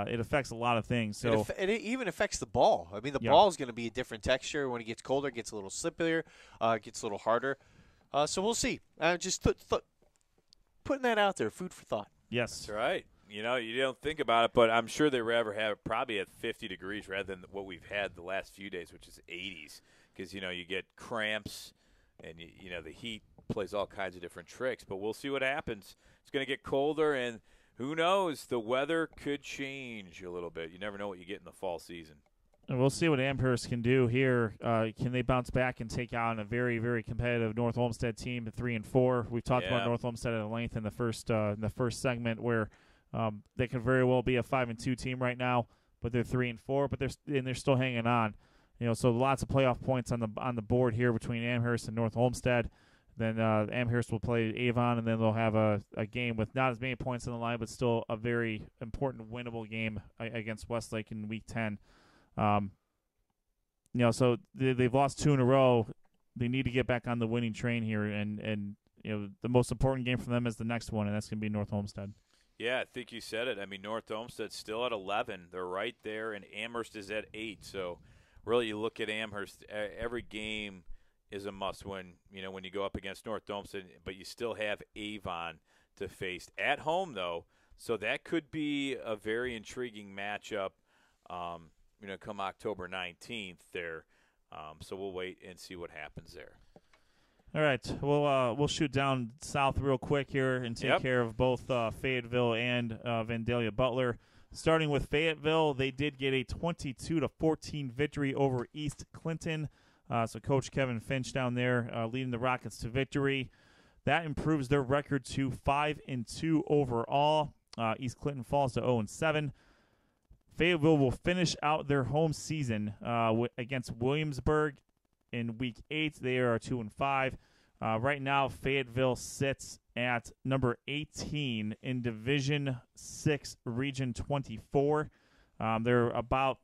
It affects a lot of things. So it even affects the ball. I mean, the ball is going to be a different texture. When it gets colder, it gets a little slippier, gets a little harder. So we'll see. Just putting that out there, food for thought. Yes. That's right. You don't think about it, but I'm sure they rather have it probably at 50 degrees rather than what we've had the last few days, which is 80s. Because, you get cramps and, the heat plays all kinds of different tricks. But we'll see what happens. It's going to get colder, and who knows? The weather could change a little bit. You never know what you get in the fall season. And we'll see what Amherst can do here. Can they bounce back and take on a very, very competitive North Olmsted team at 3-4? We've talked about North Olmsted at length in the first segment, where they could very well be a 5-2 team right now, but they're 3-4, but they're still hanging on. So lots of playoff points on the board here between Amherst and North Olmsted. Then Amherst will play Avon, and then they'll have a game with not as many points on the line, but still a very important winnable game against Westlake in Week 10. So they've lost 2 in a row. They need to get back on the winning train here, and the most important game for them is the next one, and that's going to be North Olmsted. Yeah, I think you said it. I mean, North Olmsted's still at 11. They're right there, and Amherst is at 8. So really, you look at Amherst, every game is a must-win, when you go up against North Olmsted, but you still have Avon to face at home, though, so that could be a very intriguing matchup, come October 19th there, so we'll wait and see what happens there. All right, we'll shoot down south real quick here and take care of both Fayetteville and Vandalia Butler. Starting with Fayetteville, they did get a 22-14 victory over East Clinton. So Coach Kevin Finch down there leading the Rockets to victory. That improves their record to 5-2 overall. East Clinton falls to 0-7. Fayetteville will finish out their home season against Williamsburg in Week 8. They are 2-5. Right now, Fayetteville sits at number 18 in Division 6, Region 24. They're about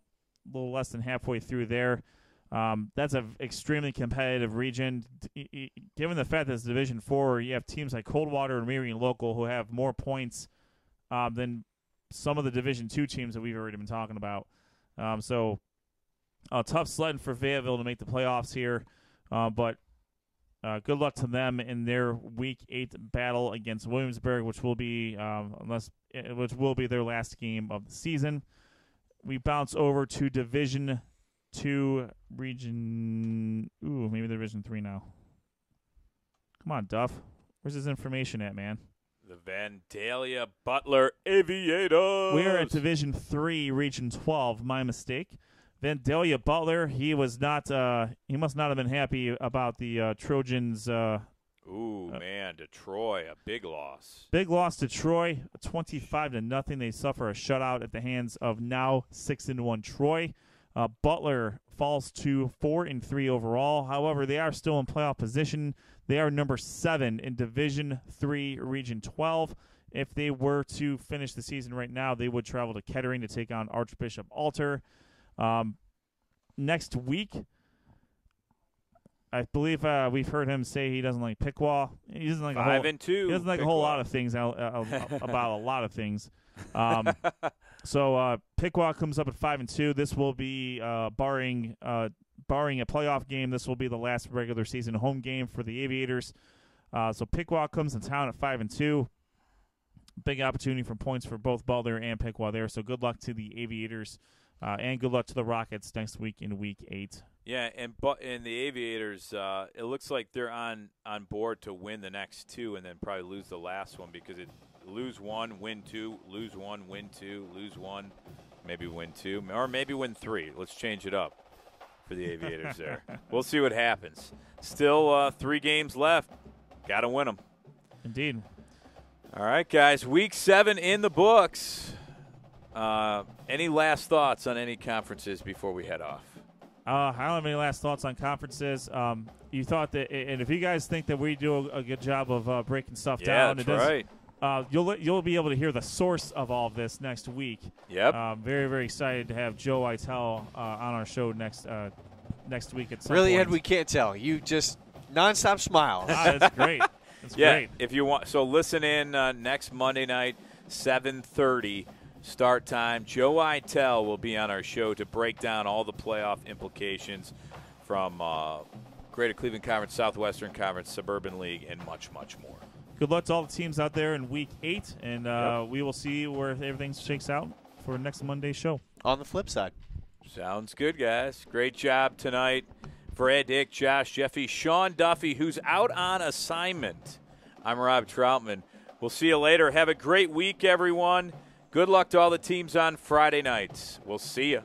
a little less than halfway through there. That's an extremely competitive region. Given the fact that it's Division 4, you have teams like Coldwater and Marion Local who have more points than some of the Division 2 teams that we've already been talking about. So tough sledding for Fayetteville to make the playoffs here, but good luck to them in their Week 8 battle against Williamsburg, which will be their last game of the season. We bounce over to Division 2 region. Maybe Division 3 now. Come on, Duff. Where's his information at, man? The Vandalia Butler Aviators. We are at Division 3, Region 12. My mistake. Vandalia Butler. He was not. He must not have been happy about the Trojans. Man, to Troy, a big loss. Big loss to Troy, 25-0. They suffer a shutout at the hands of now 6-1 Troy. Butler falls to 4-3 overall. However, they are still in playoff position. They are number 7 in Division 3, Region 12. If they were to finish the season right now, they would travel to Kettering to take on Archbishop Alter. Next week, I believe we've heard him say he doesn't like Piqua. He doesn't like 5-2. He doesn't like Piqua. a whole lot of things about a lot of things. So Piqua comes up at 5-2. This will be barring a playoff game. This will be the last regular season home game for the Aviators. So Piqua comes to town at 5-2. Big opportunity for points for both Butler and Piqua there. So good luck to the Aviators, and good luck to the Rockets next week in Week 8. Yeah, and the Aviators, it looks like they're on board to win the next 2 and then probably lose the last one because it lose 1, win 2, lose 1, win 2, lose 1, maybe win 2, or maybe win 3. Let's change it up for the Aviators there. We'll see what happens. Still 3 games left. Got to win them. Indeed. All right, guys. Week 7 in the books. Any last thoughts on any conferences before we head off? I don't have any last thoughts on conferences. You thought that, and if you guys think that we do a good job of breaking stuff down, that's right. You'll be able to hear the source of all of this next week. Yep. Very, very excited to have Joe Itel on our show next week at some really, point. Ed, we can't tell. You just nonstop smiles. That's great. That's great. If you want, so listen in next Monday night, 7:30 start time. Joe Itel will be on our show to break down all the playoff implications from Greater Cleveland Conference, Southwestern Conference, Suburban League, and much, much more. Good luck to all the teams out there in Week 8, and we will see where everything shakes out for next Monday's show. On the flip side. Sounds good, guys. Great job tonight for Ed, Dick, Josh, Jeffy, Sean Duffy, who's out on assignment. I'm Rob Troutman. We'll see you later. Have a great week, everyone. Good luck to all the teams on Friday nights. We'll see you.